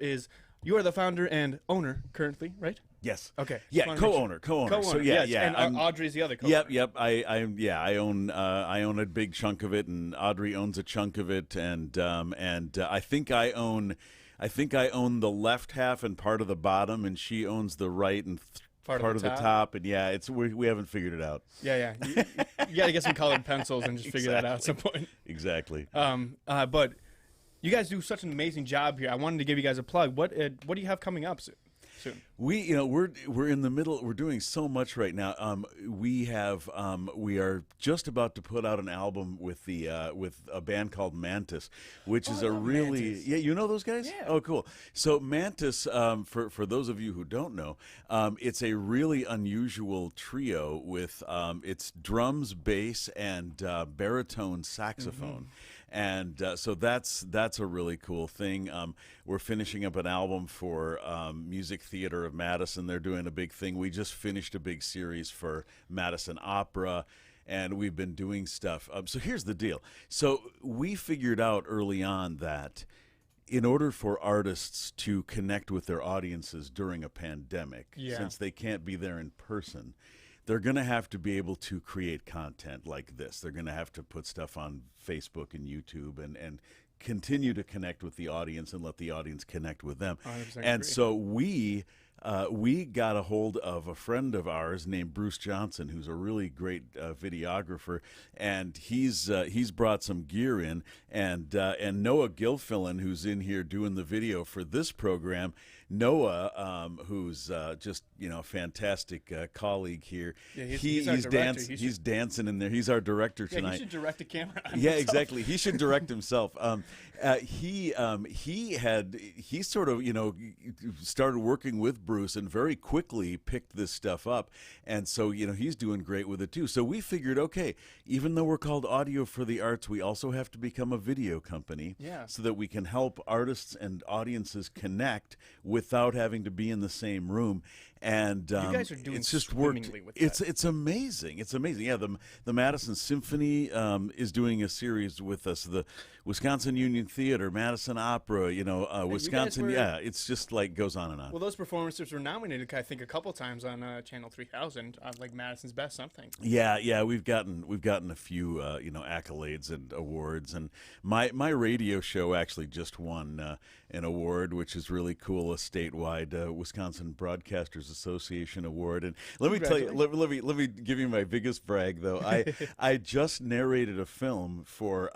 you are the founder and owner currently, right? Yes. Okay. Yeah, co-owner. So yes. And Audrey's the other co-owner. Yep. I own a big chunk of it, and Audrey owns a chunk of it, and I think I own the left half and part of the bottom, and she owns the right and part of the top. And we haven't figured it out. Yeah. You gotta get some colored pencils and just figure that out at some point. Exactly. But you guys do such an amazing job here. I wanted to give you guys a plug. What do you have coming up soon? We, we're in the middle. We're doing so much right now. We are just about to put out an album with a band called Mantis, which is a really Mantis. you know those guys? Yeah. Oh, cool. So Mantis, for those of you who don't know, it's a really unusual trio with it's drums, bass, and baritone saxophone. And so that's a really cool thing. We're finishing up an album for Music Theater of Madison. They're doing a big thing. We just finished a big series for Madison Opera, and we've been doing stuff. So here's the deal. So we figured out early on that in order for artists to connect with their audiences during a pandemic, since they can't be there in person, they're going to have to be able to create content like this. They're going to have to put stuff on Facebook and YouTube and continue to connect with the audience and let the audience connect with them. And so we got a hold of a friend of ours named Bruce Johnson, who's a really great videographer, and he's brought some gear in, and Noah Gilfillan, who's in here doing the video for this program. Noah, who's just a fantastic colleague here. Yeah, he's dancing in there. He's our director tonight. He should direct a camera. Yeah, exactly. He should direct himself. He sort of started working with Bruce and very quickly picked this stuff up, and so he's doing great with it too. So we figured, okay, even though we're called Audio for the Arts, we also have to become a video company, so that we can help artists and audiences connect without having to be in the same room. And you guys are doing it's just worked. With that. It's amazing. It's amazing. Yeah, the Madison Symphony is doing a series with us. The Wisconsin Union Theater, Madison Opera. Wisconsin. It's just like goes on and on. Well, those performances were nominated, I think, a couple times on Channel 3000, like Madison's Best something. Yeah. We've gotten a few accolades and awards, and my radio show actually just won an award, which is really cool, a statewide Wisconsin Broadcasters Association award. And let me tell you, let me give you my biggest brag though. I just narrated a film for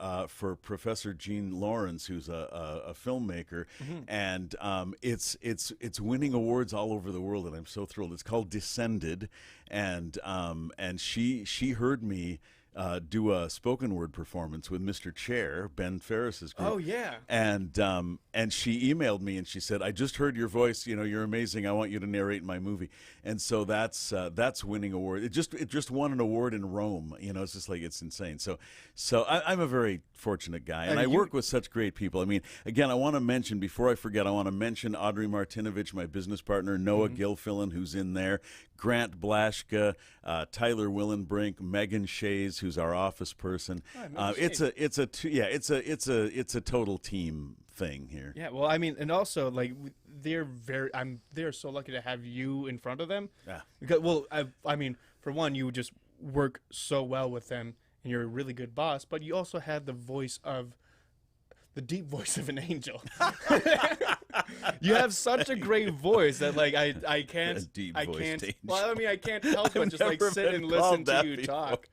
Professor Gene Lawrence, who's a filmmaker, and it's winning awards all over the world, and I'm so thrilled. It's called Descended, and she heard me do a spoken word performance with Mr. Chair, Ben Ferris's group. Oh yeah. And she emailed me and she said, "I just heard your voice. You're amazing. I want you to narrate my movie." And so that's winning award. It just won an award in Rome. It's just like, it's insane. So I'm a very fortunate guy, and I work with such great people. I mean, again, I want to mention, before I forget, I want to mention Audrey Martinovich, my business partner, Noah Gilfillan, who's in there, Grant Blashka, Tyler Willenbrink, Megan Shays, who's our office person. It's a total team thing here. Yeah, well, I mean, and also like they're so lucky to have you in front of them. Yeah. Because, I mean, for one, you just work so well with them, and you're a really good boss. But you also have the deep voice of an angel. You have such a great voice that I can't. Well, I mean, I can't help but just sit and listen to you talk.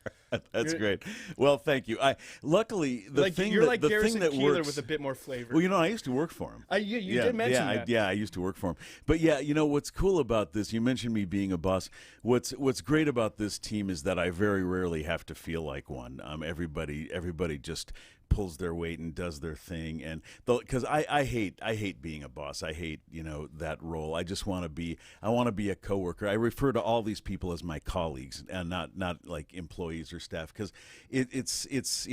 That's great. Well, thank you. Luckily, the thing that works with a bit more flavor. Well, I used to work for him. You did mention that. I used to work for him. But what's cool about this? You mentioned me being a boss. What's great about this team is that I very rarely have to feel like one. Everybody just pulls their weight and does their thing, and because I hate being a boss. I hate that role. I just want to be a coworker. I refer to all these people as my colleagues and not like employees or staff, because it's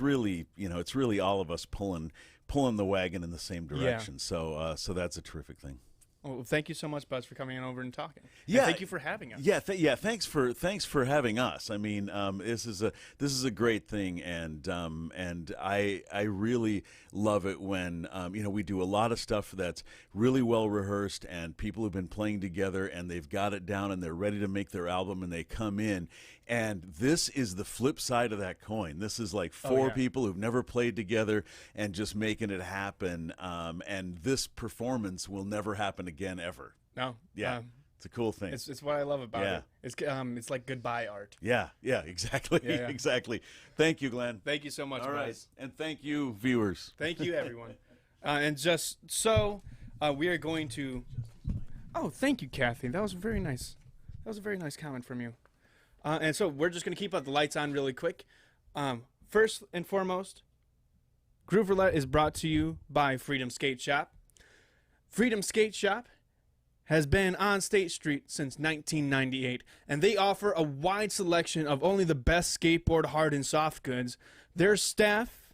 really all of us pulling the wagon in the same direction. So that's a terrific thing. Well, thank you so much, Buzz, for coming over and talking. Yeah, and thank you for having us. Yeah, thanks for having us. I mean, this is a great thing, and I really love it when we do a lot of stuff that's really well rehearsed, and people have been playing together, and they've got it down, and they're ready to make their album, and they come in. And this is the flip side of that coin. This is like four people who've never played together and just making it happen. And this performance will never happen again, ever. No. Yeah. It's a cool thing. It's what I love about it. It's like goodbye art. Yeah, exactly. Yeah. Exactly. Thank you, Glenn. Thank you so much, All right. guys. And thank you, viewers. Thank you, everyone. And just so we are going to. Oh, thank you, Kathy. That was very nice. That was a very nice comment from you. And so we're just going to keep the lights on really quick. First and foremost, Groove Roulette is brought to you by Freedom Skate Shop. Freedom Skate Shop has been on State Street since 1998, and they offer a wide selection of only the best skateboard hard and soft goods. Their staff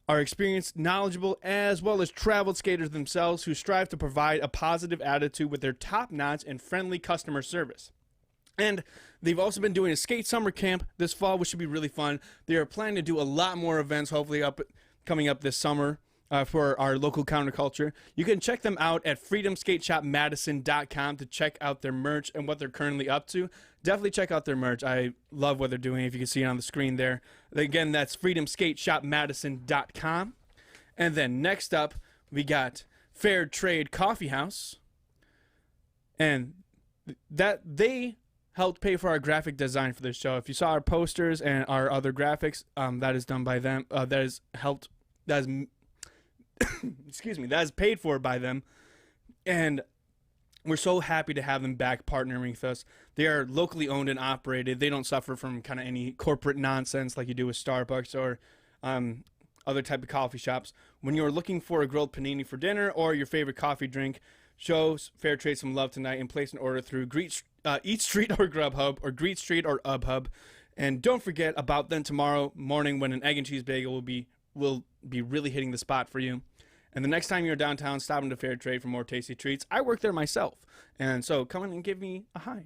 are experienced, knowledgeable, as well as traveled skaters themselves who strive to provide a positive attitude with their top-notch and friendly customer service. And they've also been doing a skate summer camp this fall, which should be really fun. They are planning to do a lot more events, hopefully coming up this summer. For our local counterculture. You can check them out at freedomskateshopmadison.com to check out their merch and what they're currently up to. Definitely check out their merch. I love what they're doing, if you can see it on the screen there. Again, that's freedomskateshopmadison.com. And then next up, we got Fair Trade Coffee House. And that they helped pay for our graphic design for this show. If you saw our posters and our other graphics, that is done by them. Excuse me, that is paid for by them, and we're so happy to have them back partnering with us. They are locally owned and operated. They don't suffer from kind of any corporate nonsense like you do with Starbucks or other type of coffee shops. When you're looking for a grilled panini for dinner or your favorite coffee drink, show Fair Trade some love tonight and place an order through Eat Street or Grubhub or Greet Street or Ubhub. And don't forget about them tomorrow morning when an egg and cheese bagel will be really hitting the spot for you. And the next time you're downtown, stop into Fair Trade for more tasty treats. I work there myself, and so come in and give me a hi.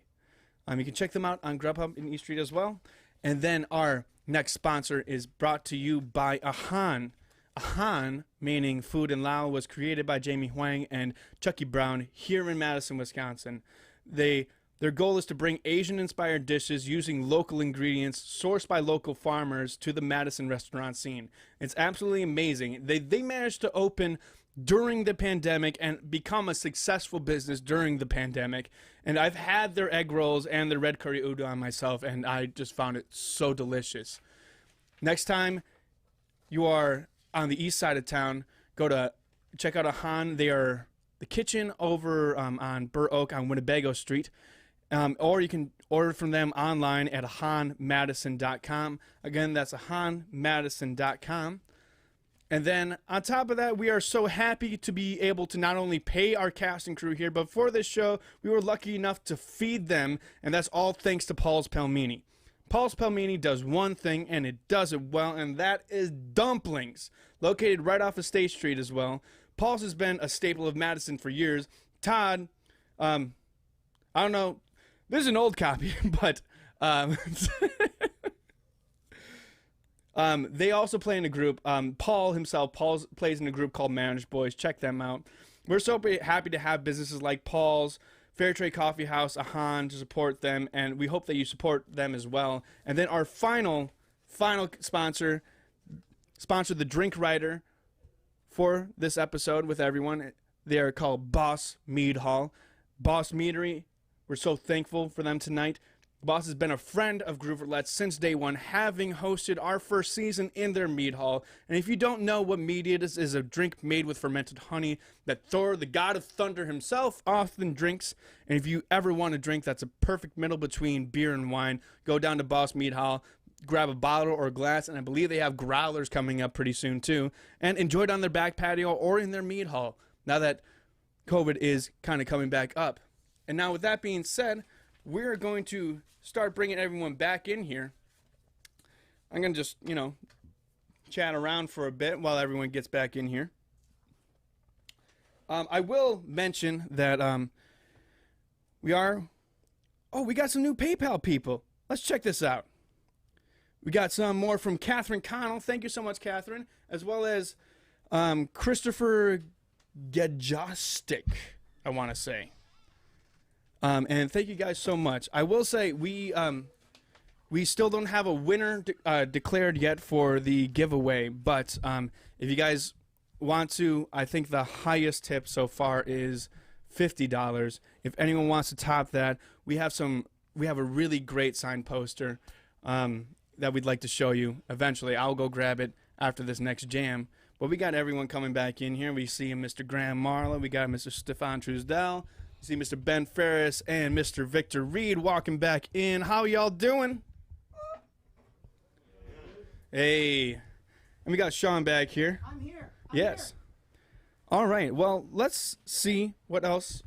You can check them out on Grubhub in East Street as well. And then our next sponsor is brought to you by Ahan. Ahan, meaning food in Lao, was created by Jamie Huang and Chucky Brown here in Madison, Wisconsin. Their goal is to bring Asian-inspired dishes using local ingredients sourced by local farmers to the Madison restaurant scene. It's absolutely amazing. They managed to open during the pandemic and become a successful business during the pandemic. And I've had their egg rolls and their red curry udon myself, and I just found it so delicious. Next time you are on the east side of town, check out Ahan. They are the kitchen over on Burr Oak on Winnebago Street. Or you can order from them online at ahanmadison.com. Again, that's ahanmadison.com. And then on top of that, we are so happy to be able to not only pay our cast and crew here, but for this show, we were lucky enough to feed them, and that's all thanks to Paul's Pelmeni. Paul's Pelmeni does one thing, and it does it well, and that is dumplings, located right off of State Street as well. Paul's has been a staple of Madison for years. Todd, I don't know. This is an old copy, but they also play in a group. Paul plays in a group called Managed Boys. Check them out. We're so happy to have businesses like Paul's, Fair Trade Coffee House, Ahan to support them, and we hope that you support them as well. And then our final sponsor, the drink writer for this episode with everyone. They are called Boss Mead Hall. Boss Meadery. We're so thankful for them tonight. Boss has been a friend of Groove Roulette since day one, having hosted our first season in their mead hall. And if you don't know what mead is a drink made with fermented honey that Thor, the god of thunder himself, often drinks. And if you ever want a drink that's a perfect middle between beer and wine, go down to Boss Mead Hall, grab a bottle or a glass, and I believe they have growlers coming up pretty soon too, and enjoy it on their back patio or in their mead hall, now that COVID is kind of coming back up. And now with that being said, we're going to start bringing everyone back in here. I'm going to just, chat around for a bit while everyone gets back in here. I will mention that we got some new PayPal people. Let's check this out. We got some more from Catherine Connell. Thank you so much, Catherine. As well as Christopher Gajostik, I want to say. And thank you guys so much. I will say we still don't have a winner declared yet for the giveaway, but if you guys want to, I think the highest tip so far is $50. If anyone wants to top that, we have a really great signed poster that we'd like to show you eventually. I'll go grab it after this next jam. But we got everyone coming back in here. We see Mr. Graham Marlowe. We got Mr. Stefan Truesdell. We see Mr. Ben Ferris and Mr. Victor Reed walking back in. How y'all doing? Hey. And we got Shawn back here. I'm here. Yes. All right. Well, let's see what else.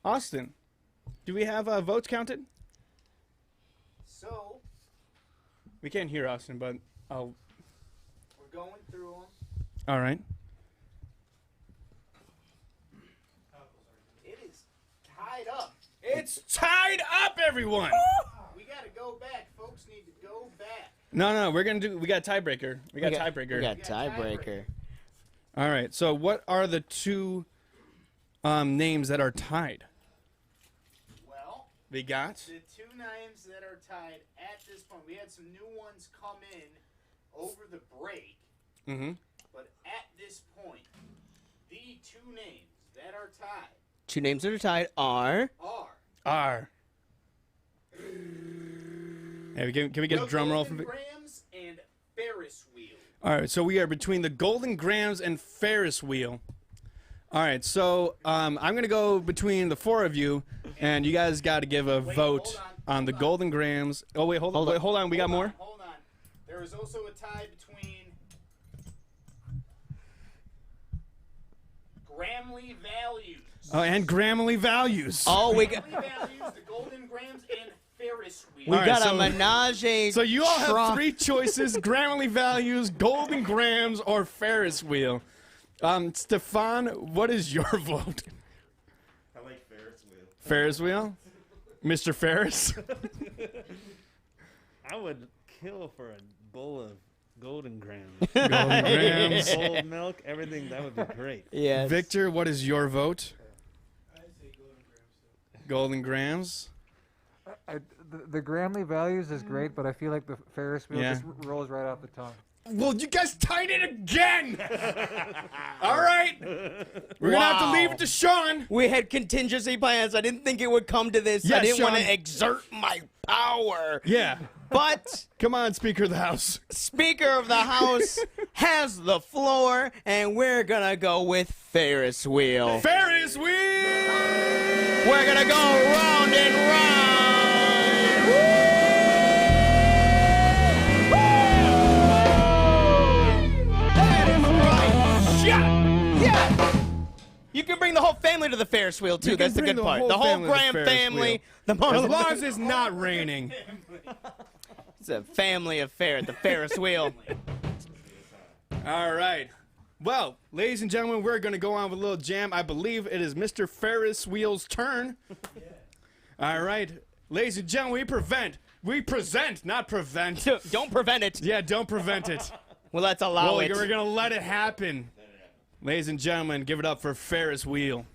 Austin, do we have votes counted? So, We can't hear Austin, but I'll... we're going through them. All right. It is tied up. It's tied up, everyone! We got to go back. Folks need to go back. No, we got tiebreaker. We got tiebreaker. We got tiebreaker. All right, so what are the two names that are tied? Well, We got... the two names that are tied at this point, we had some new ones come in over the break. Mm-hmm. But at this point, the two names that are tied Two names that are tied are... R. Hey, can we get a drum roll from... Grams and Ferris Wheel. All right, so we are between the Golden Grams and Ferris Wheel. All right, so I'm going to go between the four of you, and you guys got to give a vote on the Golden Grams. Oh, wait, hold on. We got more? Hold on. There is also a tie between Gramley Values. Oh, and Grammarly Values. Oh, we got... Grammy Values, the Golden Grams, and Ferris Wheel. We got a menage. So you all have three choices: Grammarly Values, Golden Grams, or Ferris Wheel. Stefan, what is your vote? I like Ferris Wheel. Ferris Wheel? Mr. Ferris? I would kill for a bowl of Golden Grams. Golden Grams. Old milk, everything. That would be great. Yes. Victor, what is your vote? I'd say Golden Grams. Golden Grams? The Grammy Values is great, but I feel like the Ferris wheel Yeah. just rolls right off the tongue. Well, you guys tied it again! All right. We're going to have to leave it to Shawn. We had contingency plans. I didn't think it would come to this. Yeah, I didn't want Shawn. to exert my power. Yeah. But Come on, Speaker of the House. Speaker of the House has the floor, and we're going to go with Ferris Wheel. Ferris Wheel! We're going to go round and round. Yeah. You can bring the whole family to the Ferris wheel too. You can That's the bring good the part. whole The whole family to the Graham Ferris family. wheel. The As long as it's not raining. It's a family affair at the Ferris wheel. All right. Well, ladies and gentlemen, we're going to go on with a little jam. I believe it is Mr. Ferris Wheel's turn. All right. Ladies and gentlemen, we present, not prevent. Don't prevent it. Yeah, don't prevent it. Well, let's allow Well, it. we're going to let it happen. Ladies and gentlemen, give it up for Ferris Wheel.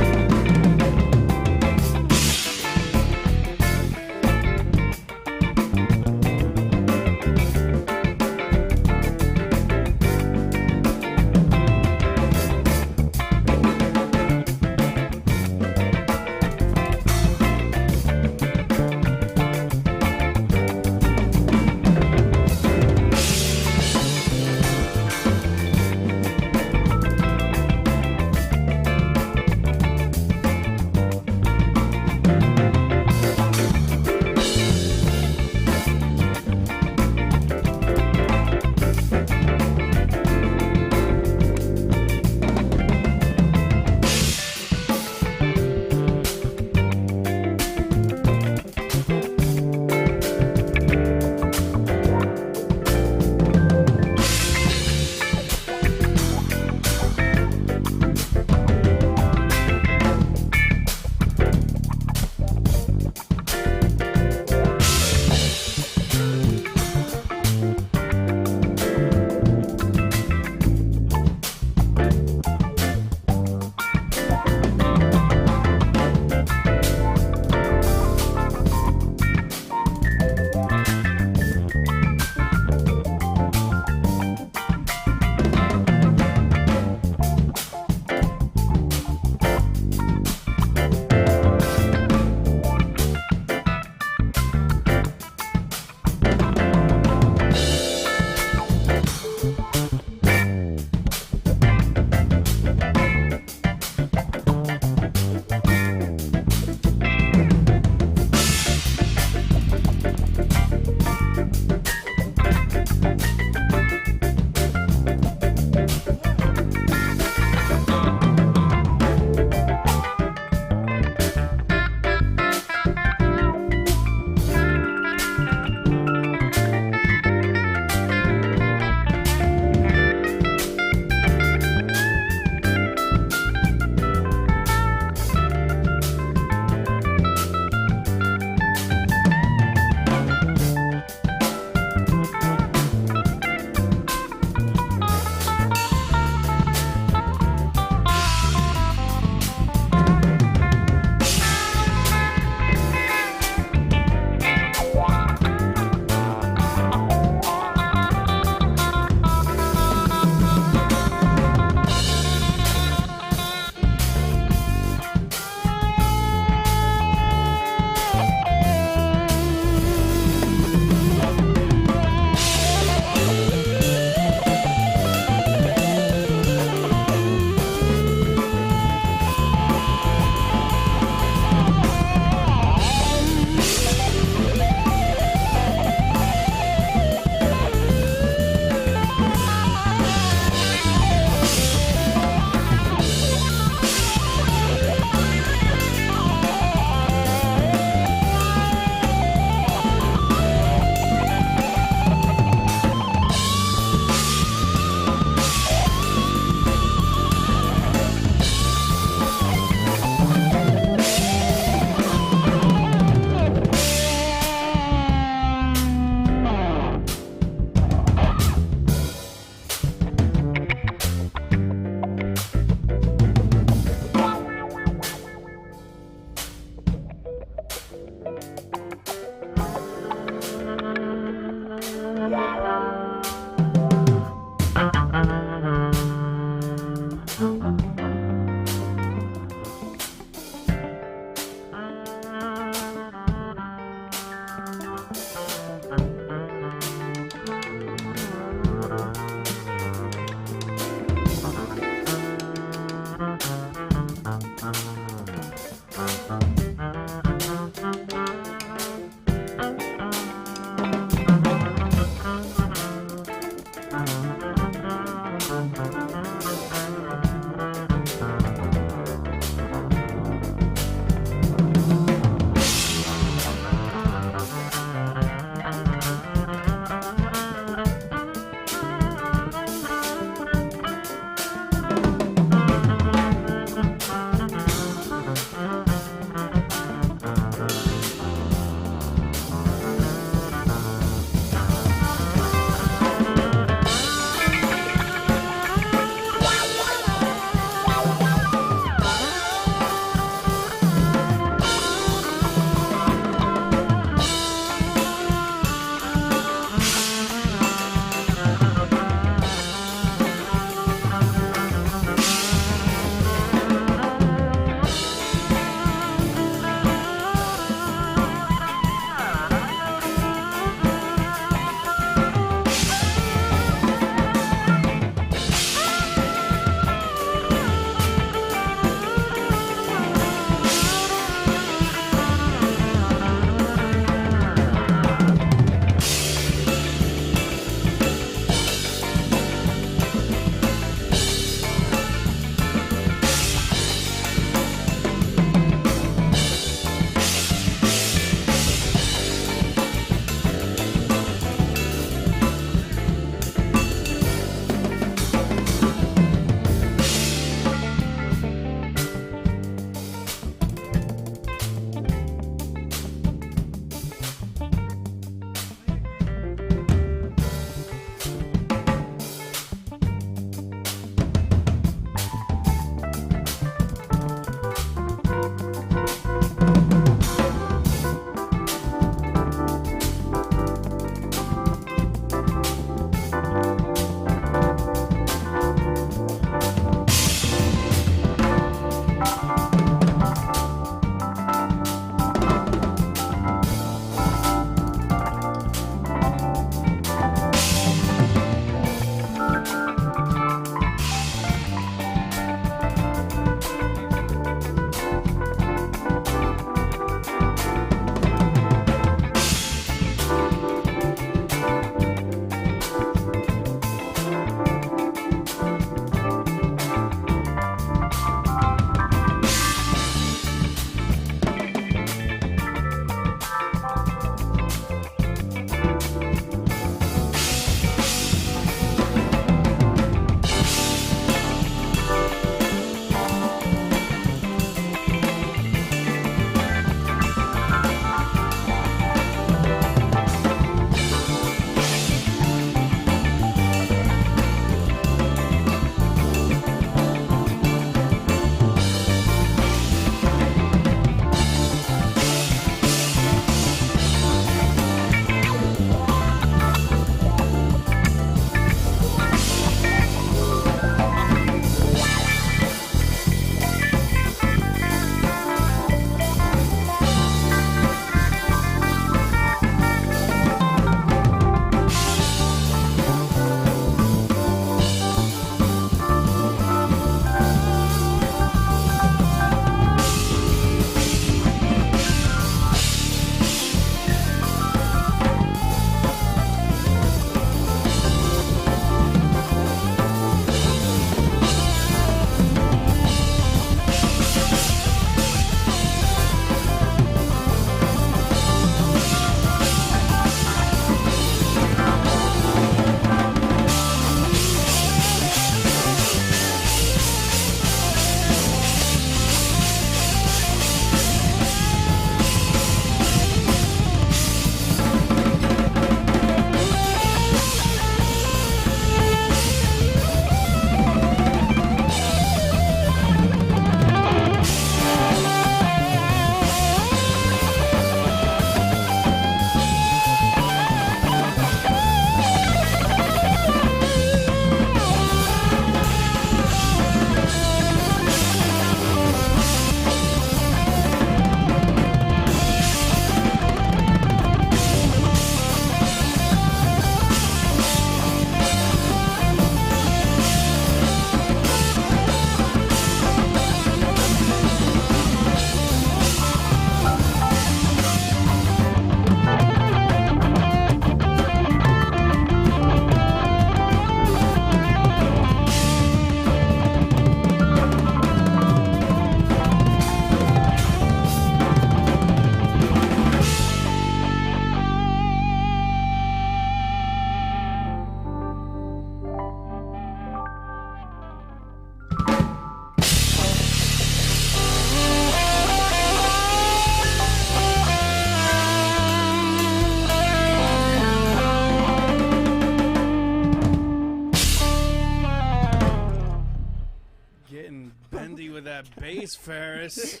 you with that bass, Ferris.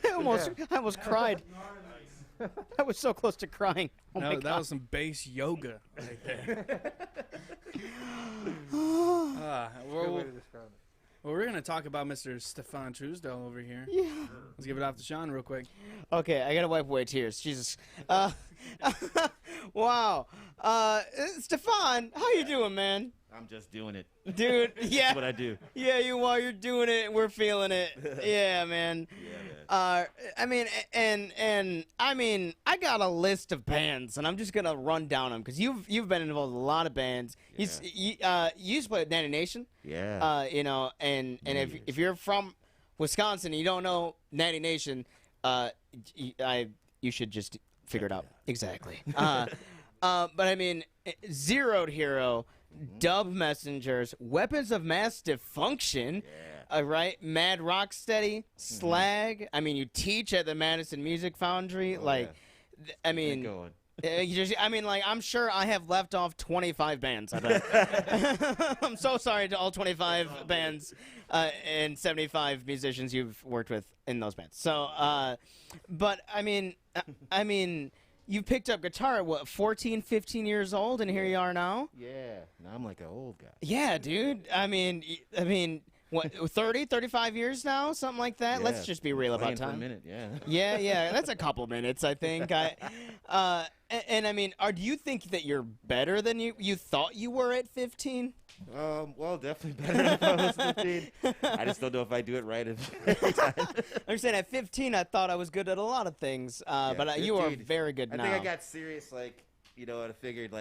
I almost cried. I was so close to crying. Oh my That God. was some bass yoga right there. Good way to describe it. Well, we're going to talk about Mr. Stefan Truesdale over here. Yeah. Let's give it off to Shawn real quick. Okay, I gotta wipe away tears. Jesus. Wow. Stefan, how you doing, man? I'm just doing it. Dude, yeah. That's what I do. Yeah, you are. You're doing it. We're feeling it. Yeah, man. Yeah, man. I mean, I got a list of bands, and I'm just gonna run down them because you've been involved in a lot of bands. Yeah. You used to play with Nanny Nation. Yeah. And Many if years. you're from Wisconsin and you don't know Nanny Nation, you should just figure it out. Exactly. But I mean, Zeroed Hero, Dub Messengers, Weapons of Mass Dysfunction, right? Mad Rocksteady, Slag. I mean, you teach at the Madison Music Foundry. I mean, Keep going. I'm sure I have left off 25 bands. I bet. I'm so sorry to all 25 bands and 75 musicians you've worked with in those bands. So, but I mean, you picked up guitar at what, 14, 15 years old, and here you are now? Yeah. Now I'm like an old guy. Yeah, dude. I mean, what, 30, 35 years now? Something like that? Yeah. Let's just be real about Playing for a time. minute, yeah. Yeah, that's a couple minutes, I think. And I mean, do you think that you're better than you thought you were at 15? Well, definitely better than if I was 15. I just don't know if I do it right every time. I'm saying at 15, I thought I was good at a lot of things, but you are 15. very good now. I think I got serious, I figured,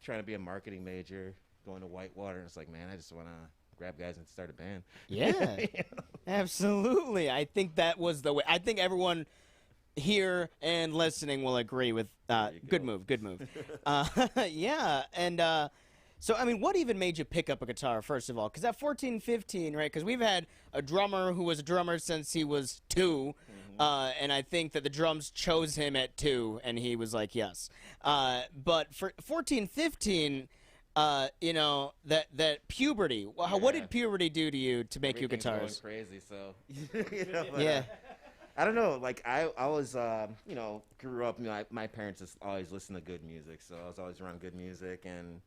trying to be a marketing major, going to Whitewater, and it's like, man, I just want to grab guys and start a band. Yeah, absolutely. I think that was the way. I think everyone here and listening will agree with good move. Yeah, and so I mean, what even made you pick up a guitar first of all? Because at 14, 15, right? Because we've had a drummer who was a drummer since he was 2, and I think that the drums chose him at 2, and he was like, yes. But for 14, 15. That puberty. What did puberty do to you to make you guitars? Going crazy, so yeah. I don't know. I was, grew up. My parents just always listened to good music, so I was always around good music and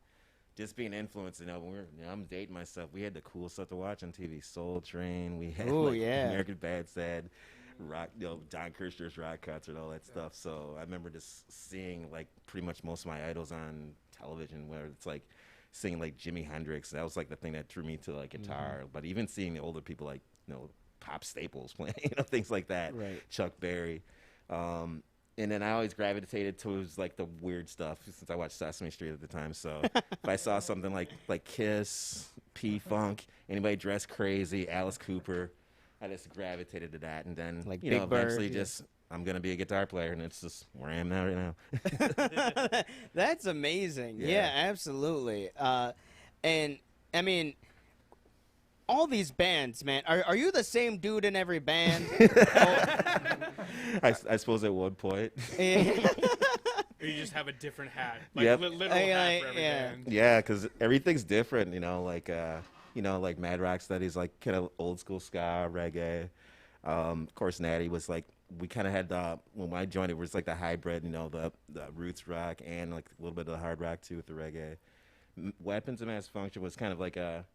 just being influenced. When I'm dating myself. We had the cool stuff to watch on TV. Soul Train. We had American Bandstand, rock. Don Kirshner's Rock Concert, all that stuff. So I remember just seeing pretty much most of my idols on television, where it's seeing Jimi Hendrix. That was the thing that drew me to guitar. But even seeing the older people Pop Staples playing, things like that. Right. Chuck Berry. And then I always gravitated towards the weird stuff since I watched Sesame Street at the time. So if I saw something like Kiss, P-Funk, anybody dressed crazy, Alice Cooper, I just gravitated to that. And then eventually just I'm going to be a guitar player, and it's just where I am now right now. That's amazing. Yeah, absolutely. And, I mean, all these bands, man, are you the same dude in every band? I suppose at one point. Or you just have a different hat. Literal hat for every band. Yeah, because everything's different, like Mad Rock Studies, kind of old school ska, reggae. Of course, Natty was we kind of had when I joined it was the hybrid, the roots rock and a little bit of the hard rock too with the reggae. Weapons of Mass Function was kind of a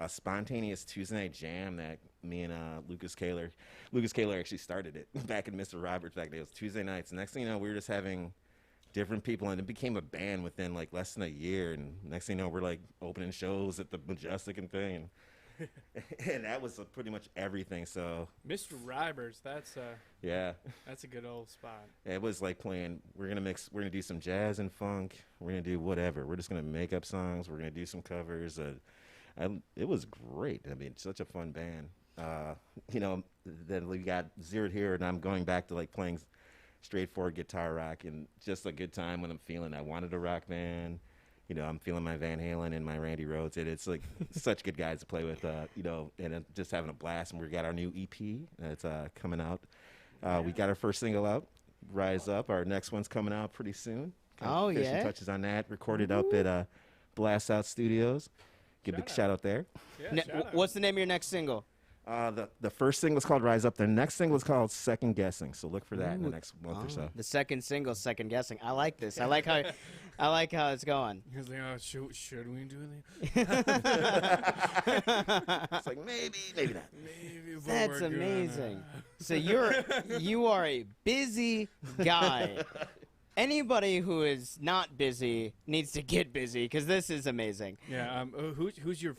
spontaneous Tuesday night jam that me and Lucas Kaler actually started it back in Mr. Roberts back then. It was Tuesday nights. Next thing you know, we were just having different people, and it became a band within less than a year. And next thing you know, we're opening shows at the Majestic and thing. And that was pretty much everything. So Mr. Rybers, that's a good old spot. It was playing. We're gonna do some jazz and funk. We're gonna do whatever. We're just gonna make up songs. We're gonna do some covers. It was great. I mean, such a fun band. Then we got zeroed here, and I'm going back to playing straightforward guitar rock, and just a good time when I'm feeling. I wanted a rock band. I'm feeling my Van Halen and my Randy Rhoads. It's such good guys to play with, and just having a blast. And we got our new EP that's coming out. We got our first single out, Rise Up. Our next one's coming out pretty soon. Finishing touches on that. Recorded up at Blast Out Studios. Give a big shout out there. Yeah, What's the name of your next single? The first single is called Rise Up. The next single is called Second Guessing. So look for that in the next month or so. The second single, Second Guessing. I like this. I like how it's going. He's like, oh, should we do It's like maybe not. Maybe, but That's we're amazing. So you are a busy guy. Anybody who is not busy needs to get busy because this is amazing. Yeah. Who's your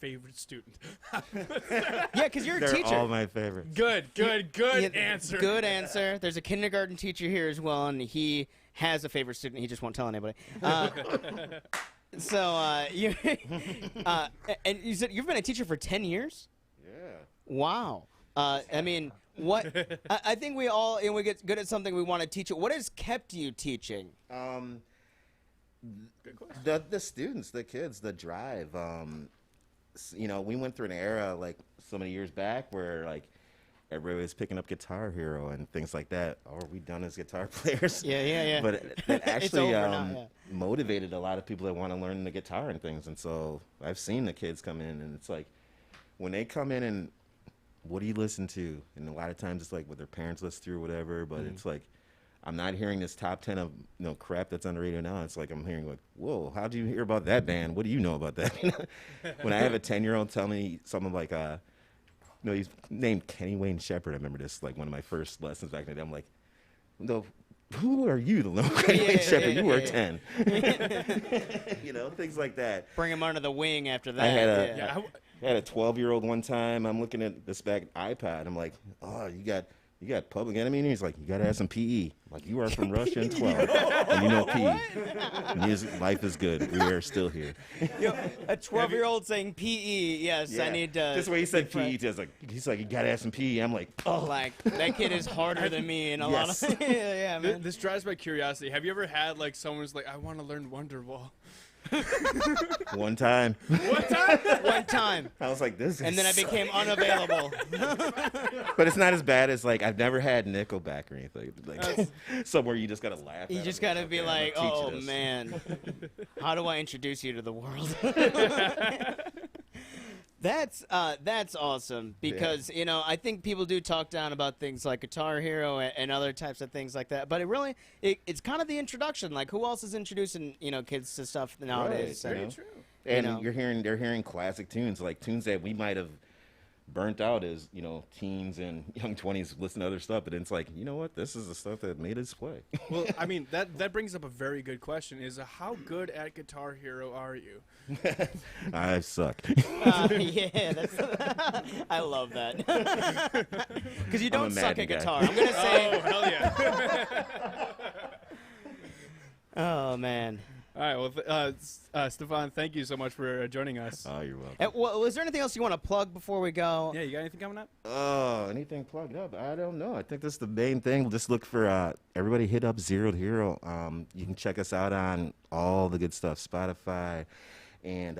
favorite student? Yeah, because you're a They're teacher. all my favorites. Good Yeah, answer. Good answer. There's a kindergarten teacher here as well, and he has a favorite student. He just won't tell anybody. You and you said you've been a teacher for 10 years? Yeah. Wow. I mean, what? I think we all, and we get good at something, we want to teach it. What has kept you teaching? The students, the kids, the drive. We went through an era like so many years back where like everybody was picking up Guitar Hero and things like that. Oh, are we done as guitar players? Yeah. But it actually over now, yeah. motivated a lot of people that want to learn the guitar and things. And so I've seen the kids come in, and it's like when they come in and what do you listen to? And a lot of times it's like what their parents listen to or whatever. But it's like I'm not hearing this top 10 of crap that's on the radio now. It's like I'm hearing like, whoa, how'd you hear about that band? What do you know about that? When I have a 10-year-old tell me something like, he's named Kenny Wayne Shepherd. I remember this like one of my first lessons back in the day. I'm like, no, who are you to know Kenny Wayne Shepherd? You were 10. Things like that. Bring him under the wing after that. I had a 12-year-old one time. I'm looking at this back iPod. I'm like, oh, you got Public Enemy? And he's like, you got to have some PE. I'm like, you are from Russia in 12. And you know PE. And life is good. We are still here. A 12-year-old saying PE, yes, Yeah. I need to. Just the way he said PE, he's like, you got to have some PE. I'm like, oh. Like, that kid is harder than me in a lot of. Yeah, man. This drives my curiosity. Have you ever had like someone who's like, I want to learn Wonderwall? One time. One time. I was like, this is And then I became unavailable. But it's not as bad as like I've never had Nickelback or anything. Like somewhere you just gotta laugh. You at just them. gotta be Okay, like, I'm gonna teach oh you this." man, how do I introduce you to the world? That's awesome because I think people do talk down about things like Guitar Hero and other types of things like that, but it's kind of the introduction. Like who else is introducing kids to stuff nowadays? Right, Very true. And they're hearing classic tunes, like tunes that we might have burnt out as teens and young 20s listen to other stuff, but it's like, you know what, this is the stuff that made us play. Well, I mean that brings up a very good question: is how good at Guitar Hero are you? I suck. Yeah, I love that because you don't suck at guitar. I'm gonna say, oh hell yeah! Oh man. All right, well, Stefan, thank you so much for joining us. Oh, you're welcome. Was there anything else you want to plug before we go? Yeah, you got anything coming up? Oh, anything plugged up? I don't know. I think that's the main thing. We'll just look for everybody hit up Zero to Hero. You can check us out on all the good stuff, Spotify. And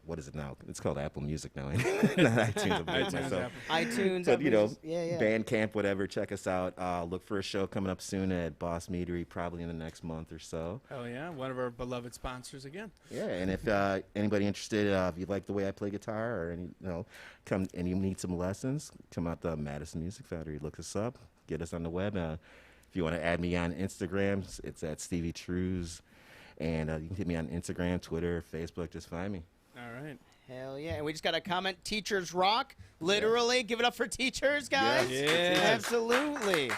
what is it now? It's called Apple Music now. Not iTunes. iTunes. But, yeah. Bandcamp, whatever. Check us out. Look for a show coming up soon at Boss Meadery, probably in the next month or so. Oh, yeah. One of our beloved sponsors again. Yeah, and if anybody interested, if you like the way I play guitar or come and you need some lessons, come out to Madison Music Factory. Look us up. Get us on the web. If you want to add me on Instagram, it's at Stevie Trues. And you can hit me on Instagram, Twitter, Facebook. Just find me. All right. Hell yeah. And we just got a comment. Teachers rock. Literally. Yeah. Give it up for teachers, guys. Yes. Yeah. Absolutely.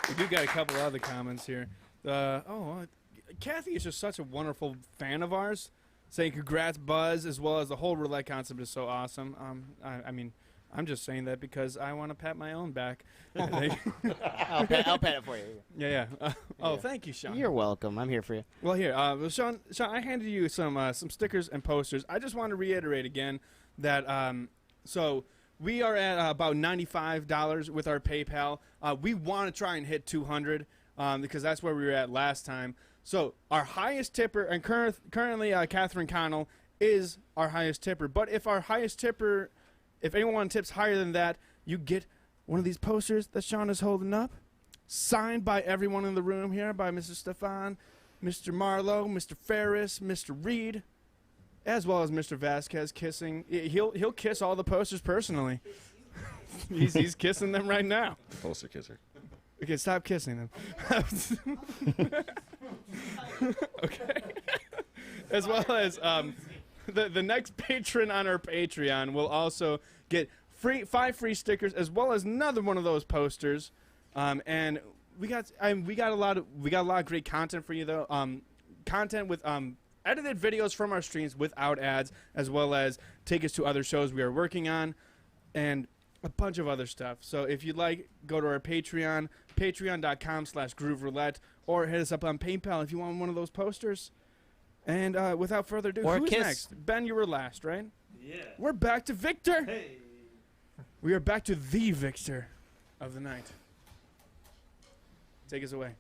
We do got a couple other comments here. Kathy is just such a wonderful fan of ours. Saying congrats, Buzz, as well as the whole Roulette concept is so awesome. I mean, I'm just saying that because I want to pat my own back. I'll pat it for you. Yeah. Thank you, Shawn. You're welcome. I'm here for you. Well, here, Shawn, I handed you some stickers and posters. I just want to reiterate again that so we are at about $95 with our PayPal. We want to try and hit 200 because that's where we were at last time. So our highest tipper, and currently Catherine Connell is our highest tipper. But if our highest tipper, if anyone tips higher than that, you get one of these posters that Shawn is holding up, signed by everyone in the room here, by Mr. Stefan, Mr. Marlowe, Mr. Ferris, Mr. Reed. as well as Mr. Vasquez kissing. He'll kiss all the posters personally. he's kissing them right now. Poster kisser. Okay, stop kissing them. Okay. As well as the next patron on our Patreon will also get 5 free stickers, as well as another one of those posters. And we got a lot of great content for you though. Content with edited videos from our streams without ads, as well as tickets to other shows we are working on, and a bunch of other stuff. So if you'd like, go to our Patreon, patreon.com/grooveroulette, or hit us up on PayPal if you want one of those posters. And without further ado, Or a who's kiss. next? Ben, you were last, right? Yeah. We're back to Victor. Hey. We are back to the Victor of the night. Take us away.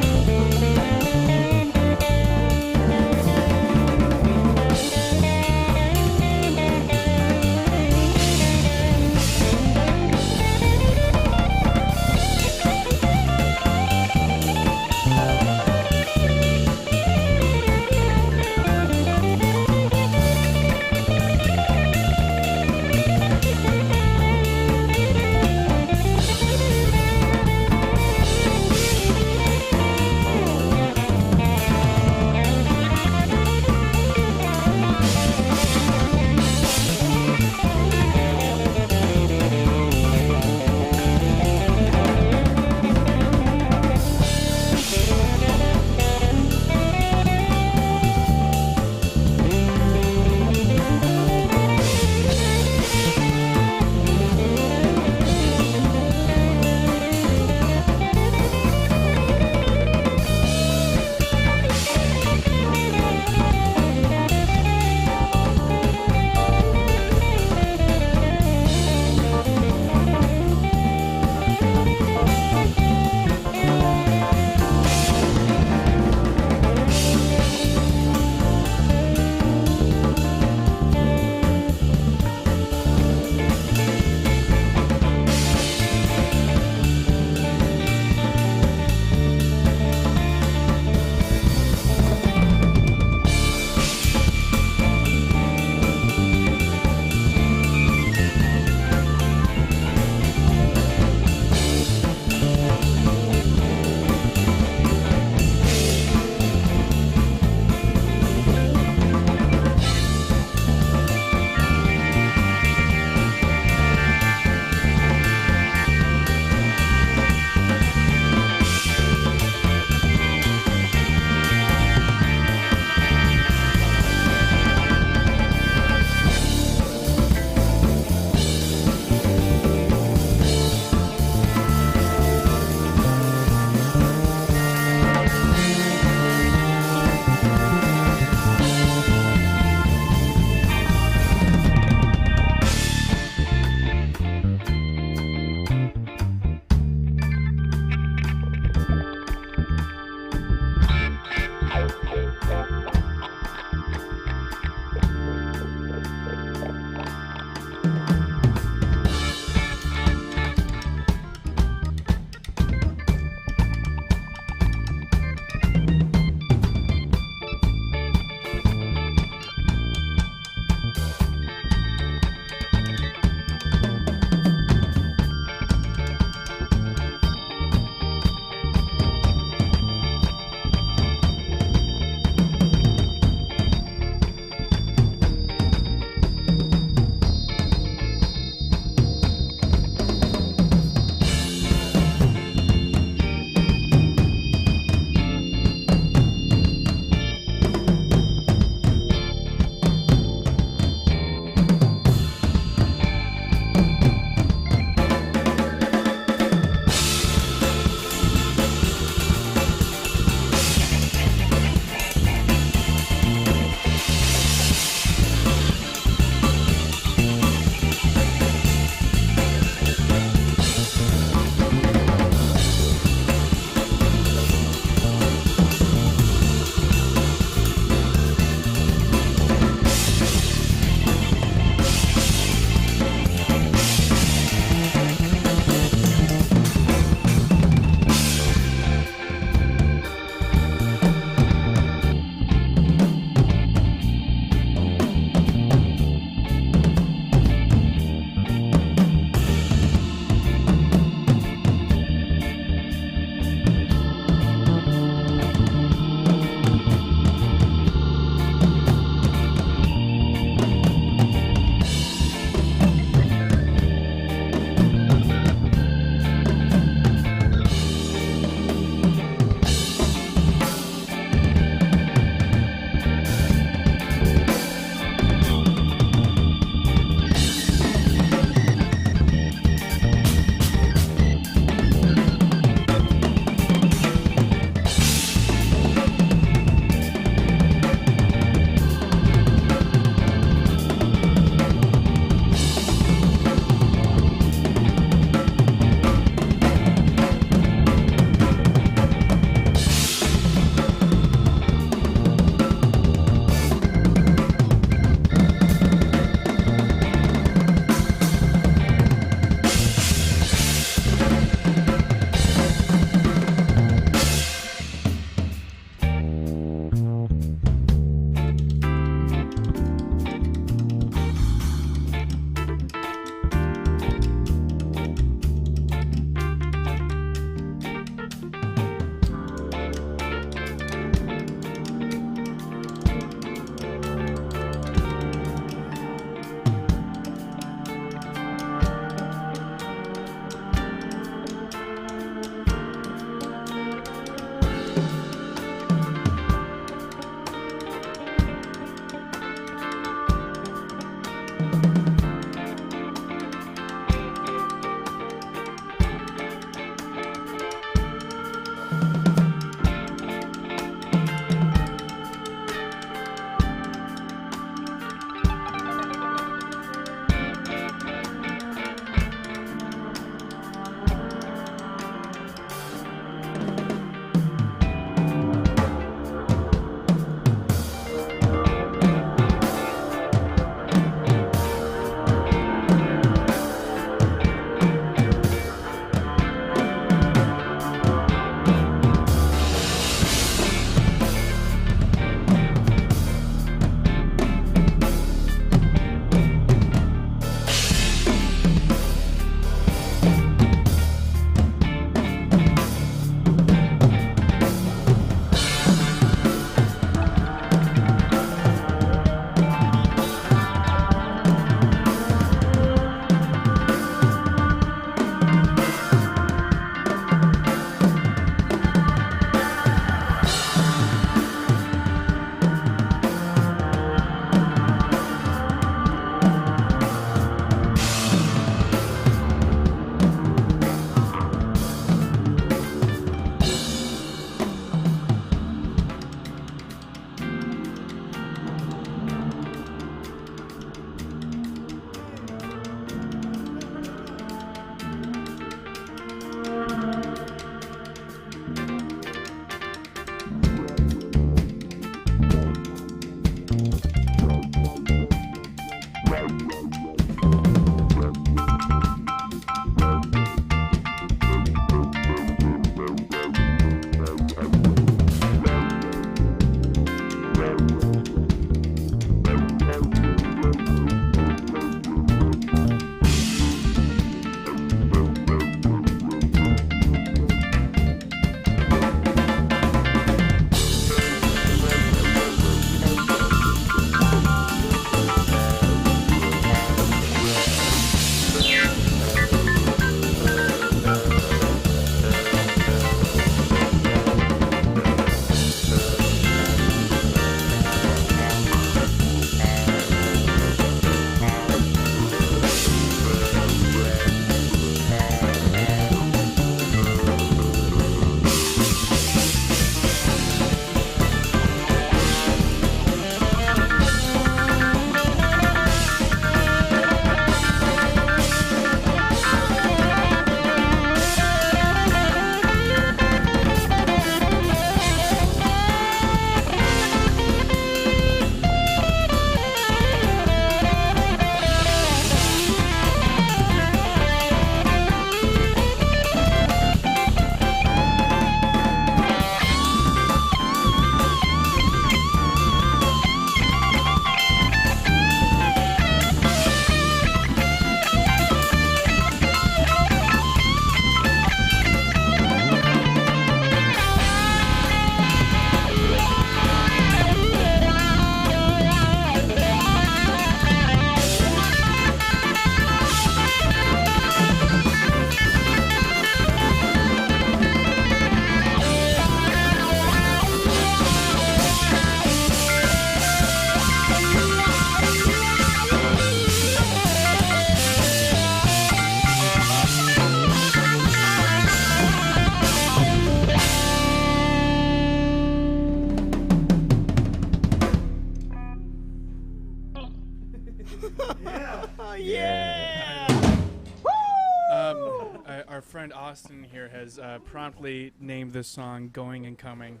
friend Austin here has promptly named this song "Going and Coming."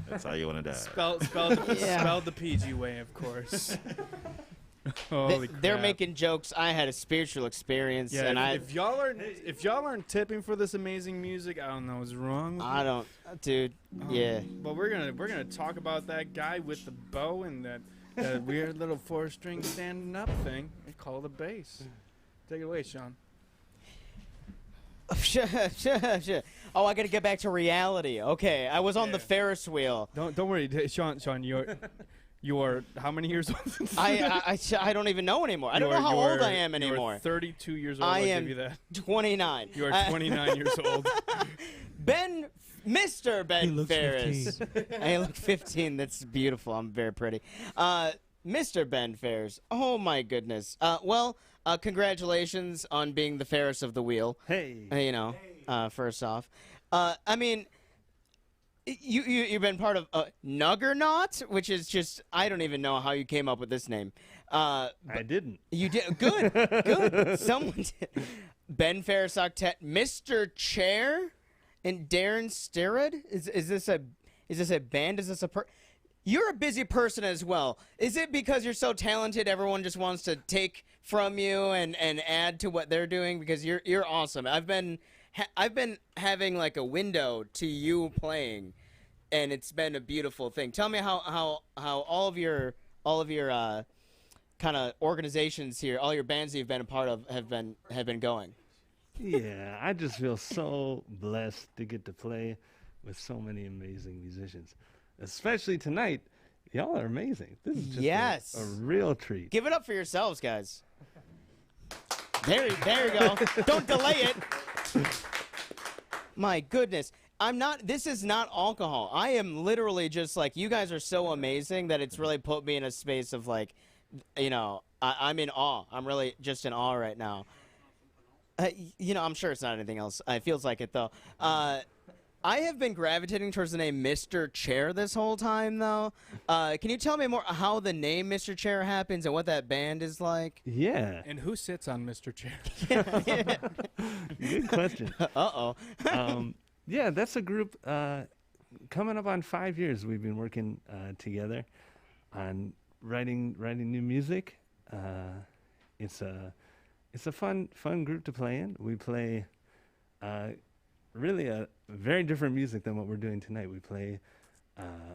That's how you want to die. Spelled the PG way, of course. Holy crap. They're making jokes. I had a spiritual experience, Yeah, and if y'all aren't tipping for this amazing music, I don't know what's wrong with I you. don't, dude. Yeah. But we're gonna talk about that guy with the bow and that weird little 4-string standing up thing. We call the bass. Take it away, Shawn. Oh, I gotta get back to reality. Okay, I was on the Ferris wheel. Don't worry, Shawn. You're how many years old? I don't even know anymore. I don't know how old I am anymore. You're 32 years old. I I'll am give you that. 29. You are 29 years old. Mr. Ben looks Ferris. 15. I look 15. That's beautiful. I'm very pretty. Mr. Ben Ferris. Oh my goodness. Congratulations on being the Ferris of the wheel. Hey. First off, I mean, you've been part of Nuggernaut, which is just I don't even know how you came up with this name. I didn't. You did good, good. Someone did. Ben Ferris Octet, Mr. Chair, and Darren Sterid. Is this a band? Is this a You're a busy person as well. Is it because you're so talented, everyone just wants to take from you and add to what they're doing? Because you're awesome. I've been having like a window to you playing, and it's been a beautiful thing. Tell me how all of your kind of organizations here, all your bands that you've been a part of have been going. Yeah, I just feel so blessed to get to play with so many amazing musicians. Especially tonight, y'all are amazing. This is just a real treat. Give it up for yourselves, guys. There you go. Don't delay it. My goodness. This is not alcohol. I am literally just like, you guys are so amazing that it's really put me in a space of like, I'm in awe. I'm really just in awe right now. I'm sure it's not anything else. It feels like it, though. I have been gravitating towards the name Mr. Chair this whole time, though. Can you tell me more how the name Mr. Chair happens and what that band is like? Yeah. And who sits on Mr. Chair? Good question. Uh-oh. Yeah, that's a group coming up on 5 years. We've been working together on writing new music. It's a fun group to play in. We play really a very different music than what we're doing tonight. We play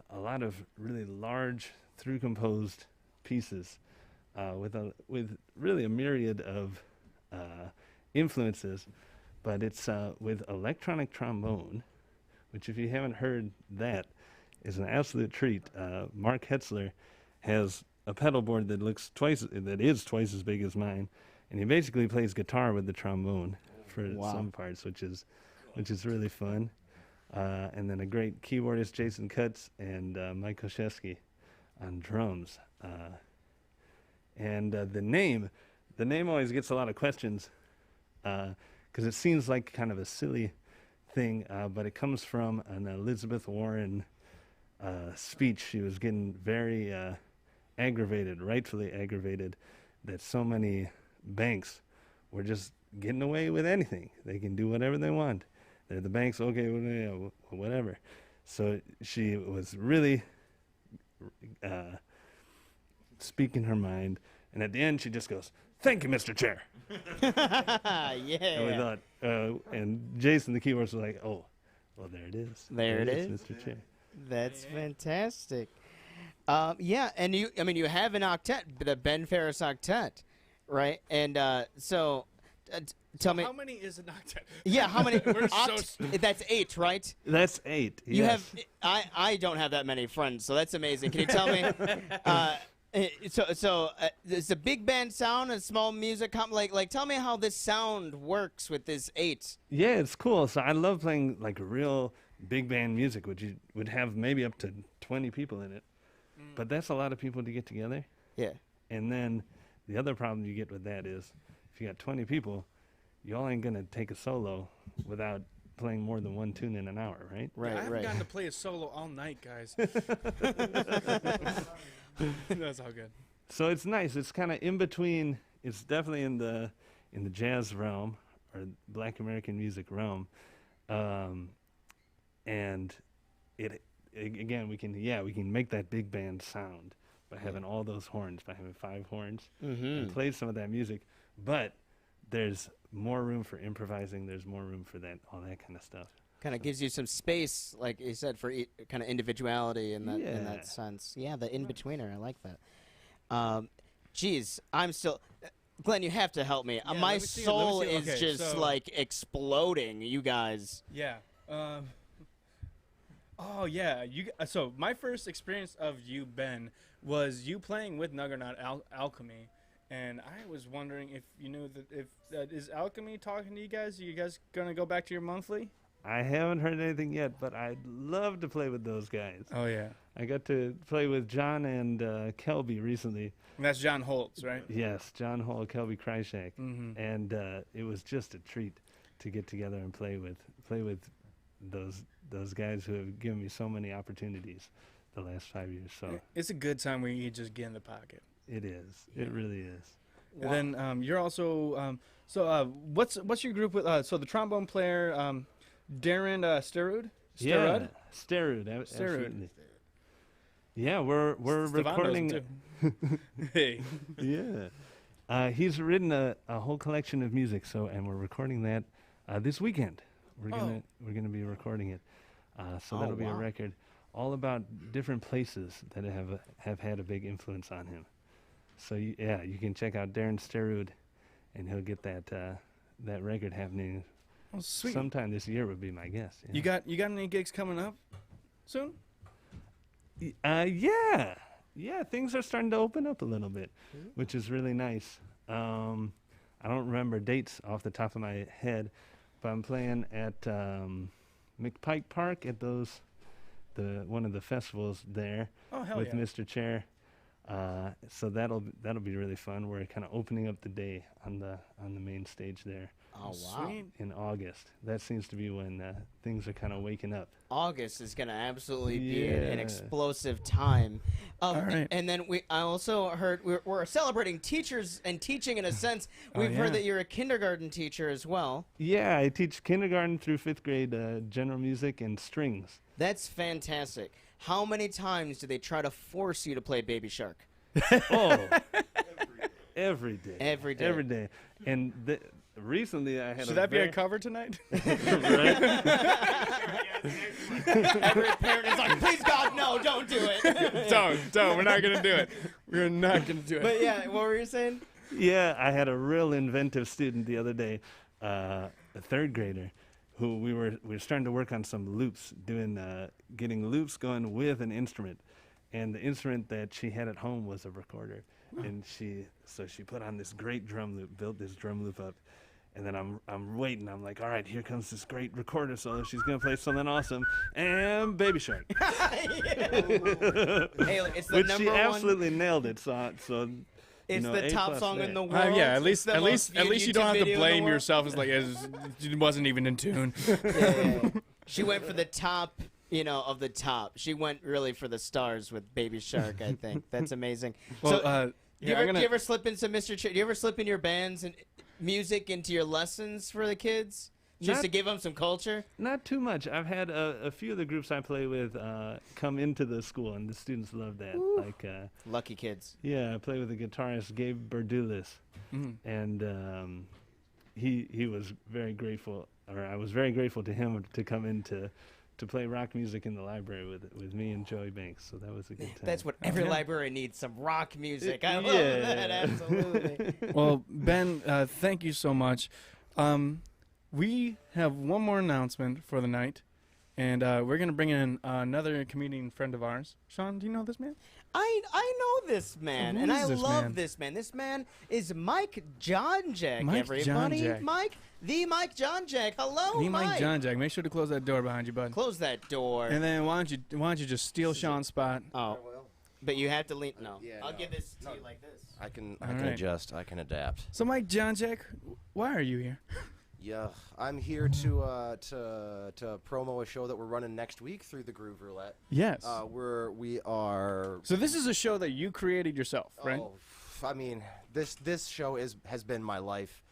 a lot of really large through composed pieces with really a myriad of influences, but it's with electronic trombone, which if you haven't heard that is an absolute treat. Mark Hetzler has a pedal board that is twice as big as mine, and he basically plays guitar with the trombone for some parts, which is really fun. And then a great keyboardist, Jason Kutz, and Mike Koszewski on drums. And the name always gets a lot of questions because it seems like kind of a silly thing, but it comes from an Elizabeth Warren speech. She was getting very rightfully aggravated, that so many banks were just getting away with anything. They can do whatever they want. They're the banks, okay, whatever. So she was really speaking her mind, and at the end she just goes, "Thank you, Mr. Chair." Yeah. And we thought, and Jason, the keyboardist, was like, "Oh, well, there it is. There it is, Mr. Chair." That's fantastic. Yeah, and you have an octet, the Ben Ferris octet, right? And tell me, how many is an octet? Yeah, how many? We're so That's 8, right? That's 8. You yes. have. I don't have that many friends, so that's amazing. Can you tell me? So it's a big band sound and small music. Like, tell me how this sound works with this 8. Yeah, it's cool. So I love playing like real big band music, which you would have maybe up to 20 people in it. But that's a lot of people to get together. Yeah. And then the other problem you get with that is if you got 20 people, you all ain't going to take a solo without playing more than one tune in an hour, right? Right, I haven't gotten to play a solo all night, guys. That's all good. So it's nice. It's kind of in between. It's definitely in the jazz realm, or Black American music realm, and again we can make that big band sound by having all those horns, by having 5 horns, and play some of that music. But there's more room for improvising. There's more room for that, all that kind of stuff. Kind of gives you some space, like you said, for kind of individuality in that sense. Yeah, the in-betweener. I like that. Geez, I'm still... Glenn, you have to help me. My soul is just, like, exploding, you guys. Yeah. Oh, yeah. So my first experience of you, Ben, was you playing with Nuggernaut Alchemy. And I was wondering if you knew that is Alchemy talking to you guys? Are you guys going to go back to your monthly? I haven't heard anything yet, but I'd love to play with those guys. Oh, yeah. I got to play with John and Kelby recently. And that's John Holtz, right? Yes, John Holt, Kelby Kryshak. And it was just a treat to get together and play with those guys who have given me so many opportunities the last 5 years. So it's a good time where you just get in the pocket. It is. It really is. Wow. And then you're also what's your group with? So the trombone player, Darren Sterud. Yeah, Sterud. Absolutely. Yeah, we're recording. Hey. Yeah. He's written a whole collection of music. And we're recording that this weekend. We're gonna be recording it. So that'll be a record all about different places that have had a big influence on him. So you can check out Darren Sterud, and he'll get that record happening. Oh, sweet. Sometime this year would be my guess. Yeah. You got any gigs coming up soon? Yeah, things are starting to open up a little bit, which is really nice. I don't remember dates off the top of my head, but I'm playing at McPike Park at one of the festivals there with Mr. Chair. So that'll be really fun. We're kind of opening up the day on the main stage there. Oh, wow. Sweet. In August. That seems to be when things are kind of waking up. August is going to absolutely be an explosive time. All right. And then I also heard we're celebrating teachers and teaching in a sense. We've heard that you're a kindergarten teacher as well. Yeah, I teach kindergarten through 5th grade general music and strings. That's fantastic. How many times do they try to force you to play Baby Shark? Every day. Every day. Every day. And recently I had Should that be our cover tonight? Every parent is like, please God, no, don't do it. Don't. We're not going to do it. We're not going to do it. But yeah, what were you saying? Yeah, I had a real inventive student the other day, a 3rd grader, who we were starting to work on some loops, getting loops going with an instrument. And the instrument that she had at home was a recorder. And she put on this great drum loop, built this drum loop up. And then I'm waiting. I'm like, all right, here comes this great recorder solo. She's going to play something awesome. And Baby Shark. Hey, it's the Which number she one. absolutely nailed it. So It's the top song in the world. At least you don't have to blame yourself. It's like it wasn't even in tune. Yeah. She went for the top, of the top. She went really for the stars with Baby Shark, I think. That's amazing. Well, do you ever slip in some Mr. Do you ever slip in your bands and music into your lessons for the kids? Just to give them some culture? Not too much. I've had a few of the groups I play with come into the school, and the students love that. Ooh. Lucky kids. Yeah, I play with the guitarist Gabe Berdulis, and he was very grateful, or I was very grateful to him to come in to play rock music in the library with me and Joey Banks. So that was a good time. That's what every library needs, some rock music. I love that, absolutely. Well, Ben, thank you so much. We have one more announcement for the night, and we're going to bring in another comedian friend of ours. Shawn, do you know this man? I know this man, and I love this this man. This man is Mike Jonjack, Mike everybody. Jonjack. Mike Jonjack. Hello, Mike Jonjack. Make sure to close that door behind you, bud. Close that door. And then why don't you just steal Shawn's spot? Oh, but you have to lean. No, I'll give this to you like this. I can adjust. I can adapt. So, Mike Jonjack, why are you here? Yeah, I'm here to promo a show that we're running next week through the Groove Roulette. Yes. We are. So this is a show that you created yourself, right? Oh, I mean, this show has been my life.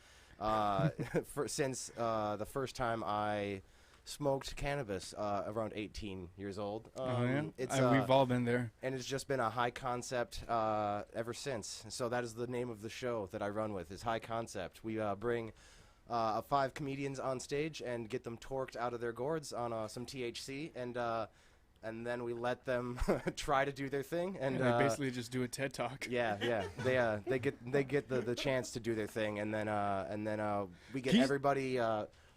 since the first time I smoked cannabis around 18 years old. We've all been there. And it's just been a high concept ever since. So that is the name of the show that I run with, is High Concept. We bring 5 comedians on stage and get them torqued out of their gourds on some THC, and then we let them try to do their thing. And they basically just do a TED Talk. Yeah. They get the chance to do their thing, and then we get everybody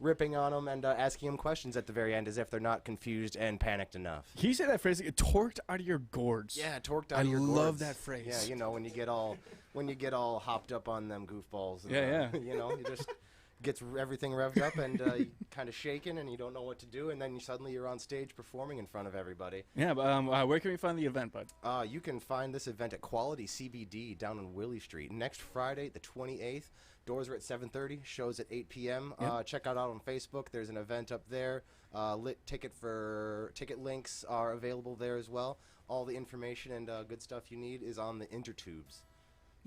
ripping on them and asking them questions at the very end as if they're not confused and panicked enough. Can you say that phrase? Torqued out of your gourds. Yeah, torqued out of your gourds. I love that phrase. Yeah, you know, when you get all hopped up on them goofballs. And, yeah. You know, you just gets everything revved up and you kind of shaking and you don't know what to do, and then suddenly you're on stage performing in front of everybody. Yeah, but where can we find the event, bud? You can find this event at Quality CBD down on Willie Street next Friday, the 28th. Doors are at 7:30. Shows at 8 p.m. Yep. Check out on Facebook. There's an event up there. Ticket links are available there as well. All the information and good stuff you need is on the intertubes.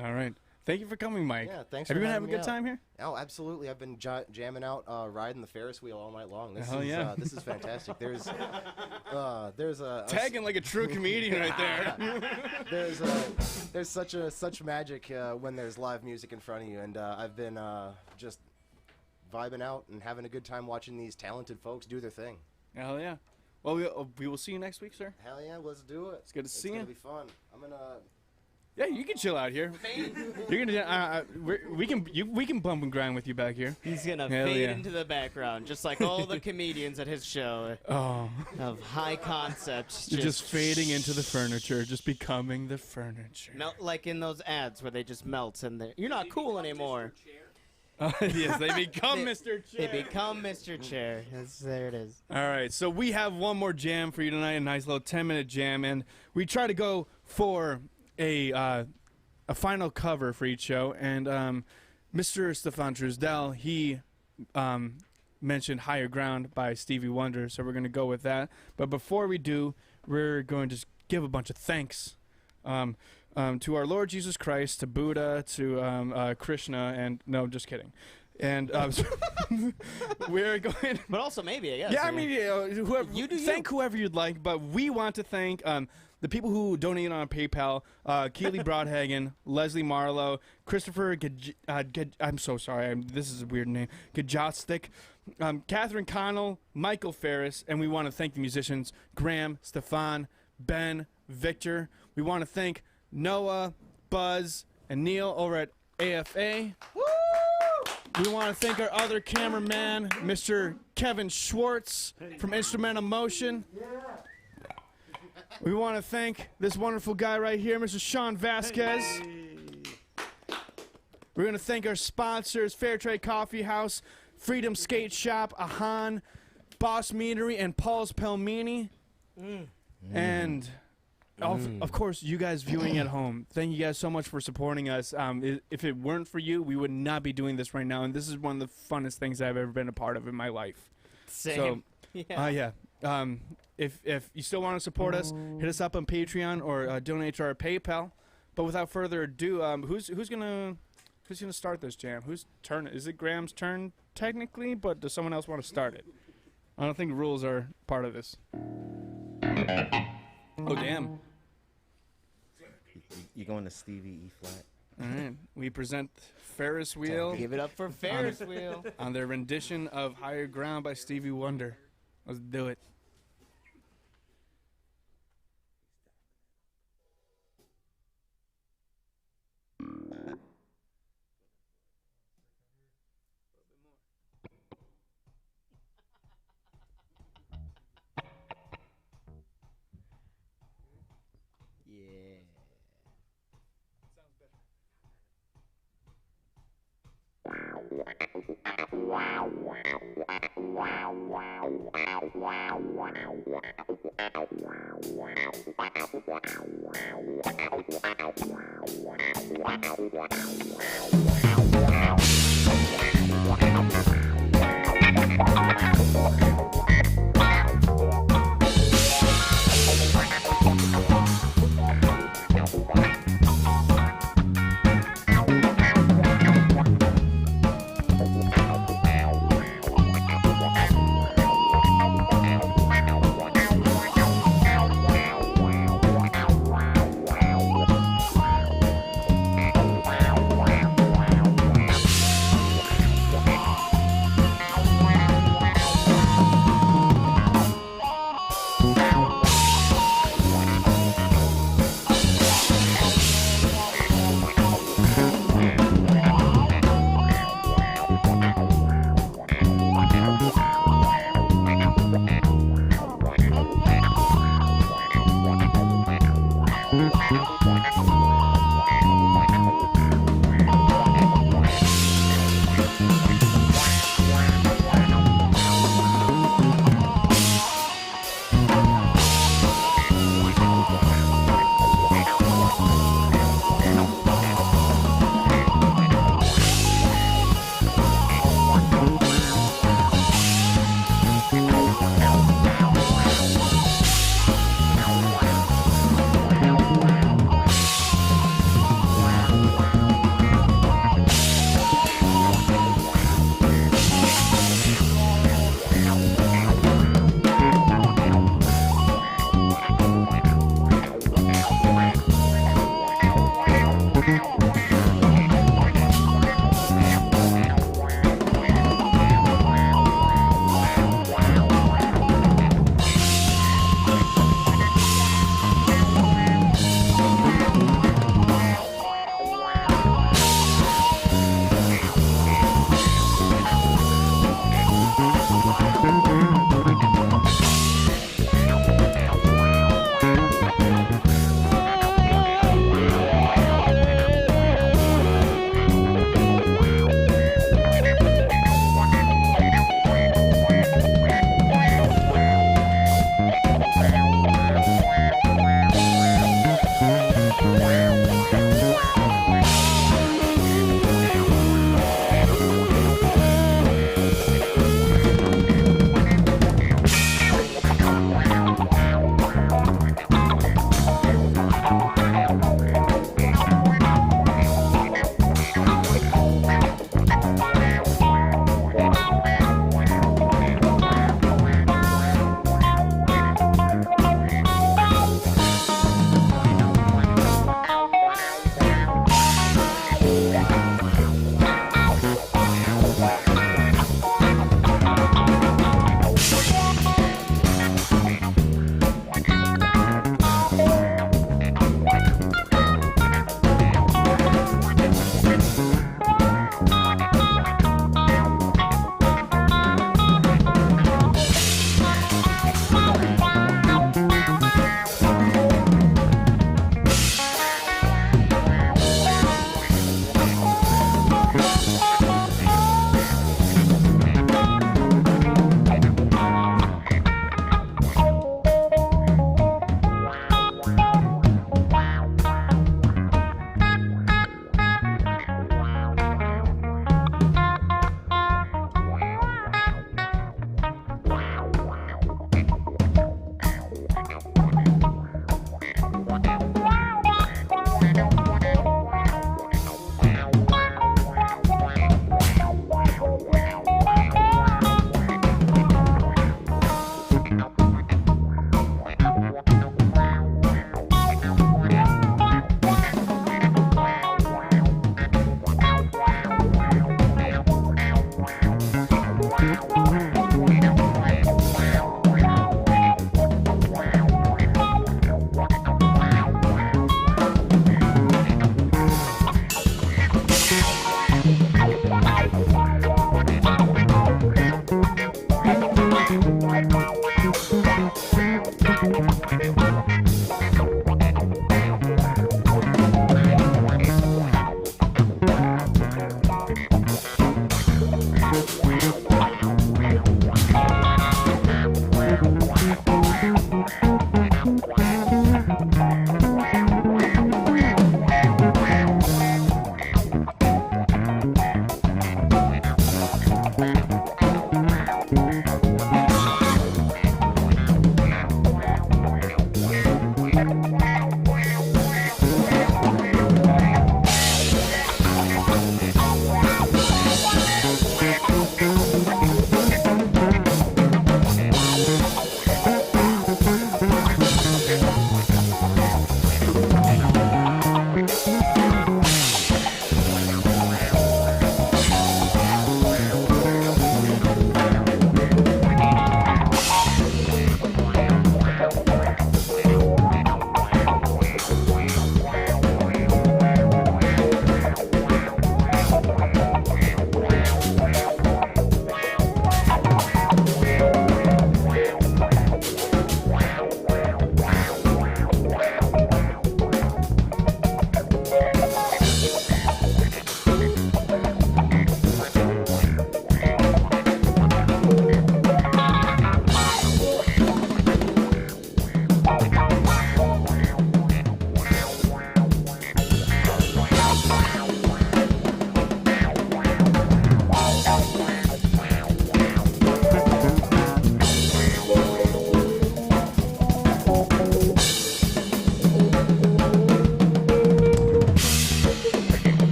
All right. Thank you for coming, Mike. Yeah, thanks. Have you been having having a good time here? Oh, absolutely. I've been jamming out, riding the Ferris Wheel all night long. This is fantastic. There's a tagging like a true comedian right there. There's such magic when there's live music in front of you, and I've been just vibing out and having a good time watching these talented folks do their thing. Hell yeah. Well, we will see you next week, sir. Hell yeah, let's do it. It's good to see you. It's gonna be fun. I'm gonna. Yeah, you can chill out here. You're gonna. We can bump and grind with you back here. He's gonna fade into the background, just like all the comedians at his show. Of High Concept. You're just fading into the furniture, just becoming the furniture. Melt like in those ads where they just melt and you're not cool anymore. Yes, they become Mr. Chair. They become Mr. Chair. There it is. All right, so we have one more jam for you tonight, a nice little 10-minute jam, and we try to go for a final cover for each show, and Mr. Stefan Trusdell, he mentioned Higher Ground by Stevie Wonder, so we're going to go with that. But before we do, we're going to just give a bunch of thanks to our Lord Jesus Christ, to Buddha, to Krishna, and no, just kidding. And we're going. But also maybe, I guess. Yeah, I mean, whoever you'd like, but we want to thank the people who donate on PayPal: Keely Broadhagen, Leslie Marlowe, Christopher. I'm so sorry. This is a weird name. Gajostik, Catherine Connell, Michael Ferris, and we want to thank the musicians: Graham, Stefan, Ben, Victor. We want to thank Noah, Buzz, and Neil over at AFA. Woo! We want to thank our other cameraman, Mr. Kevin Schwartz from Instrumental Motion. We want to thank this wonderful guy right here, Mr. Shawn Vasquez. We're going to thank our sponsors, Fairtrade Coffee House, Freedom Skate Shop, Ahan, Boss Meadery, and Paul's Pelmini. And of course, you guys viewing at home, thank you guys so much for supporting us. If it weren't for you, we would not be doing this right now, and this is one of the funnest things I've ever been a part of in my life. Same. So, if you still want to support us, hit us up on Patreon or donate to our PayPal. But without further ado, who's gonna start this jam? Whose turn? Is it Graham's turn technically? But does someone else want to start it? I don't think rules are part of this. Oh, damn. You going to Stevie E flat? All right. We present Ferris Wheel. Give it up for Ferris Wheel. On their rendition of Higher Ground by Stevie Wonder. Let's do it.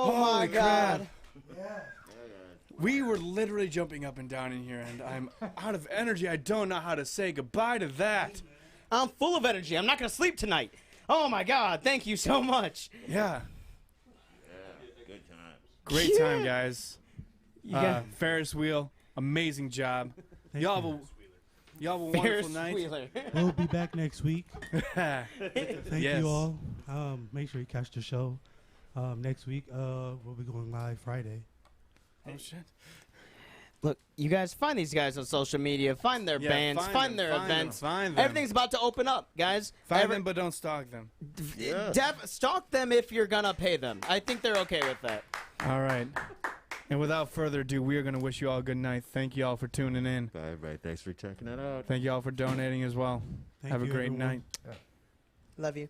Oh my Holy crap. God. We were literally jumping up and down in here, and I'm out of energy. I don't know how to say goodbye to that. I'm full of energy. I'm not going to sleep tonight. Oh my God. Thank you so much. Yeah. Good times. Great time, guys. Yeah. Ferris Wheel, amazing job. Y'all have a wonderful Ferris night. Wheeler. We'll be back next week. Thank Yes. you all. Make sure you catch the show next week. We'll be going live Friday. Oh, shit. Look, you guys find these guys on social media. Find their Yeah, bands. Find them, their find them, events. find them. Everything's about to open up, guys. Find them, but don't stalk them. Stalk them if you're going to pay them. I think they're okay with that. All right. And without further ado, we are going to wish you all a good night. Thank you all for tuning in. Bye, bye. Thanks for checking it out. Thank you all for donating as well. Thank Have a you, great everyone. night. Love you.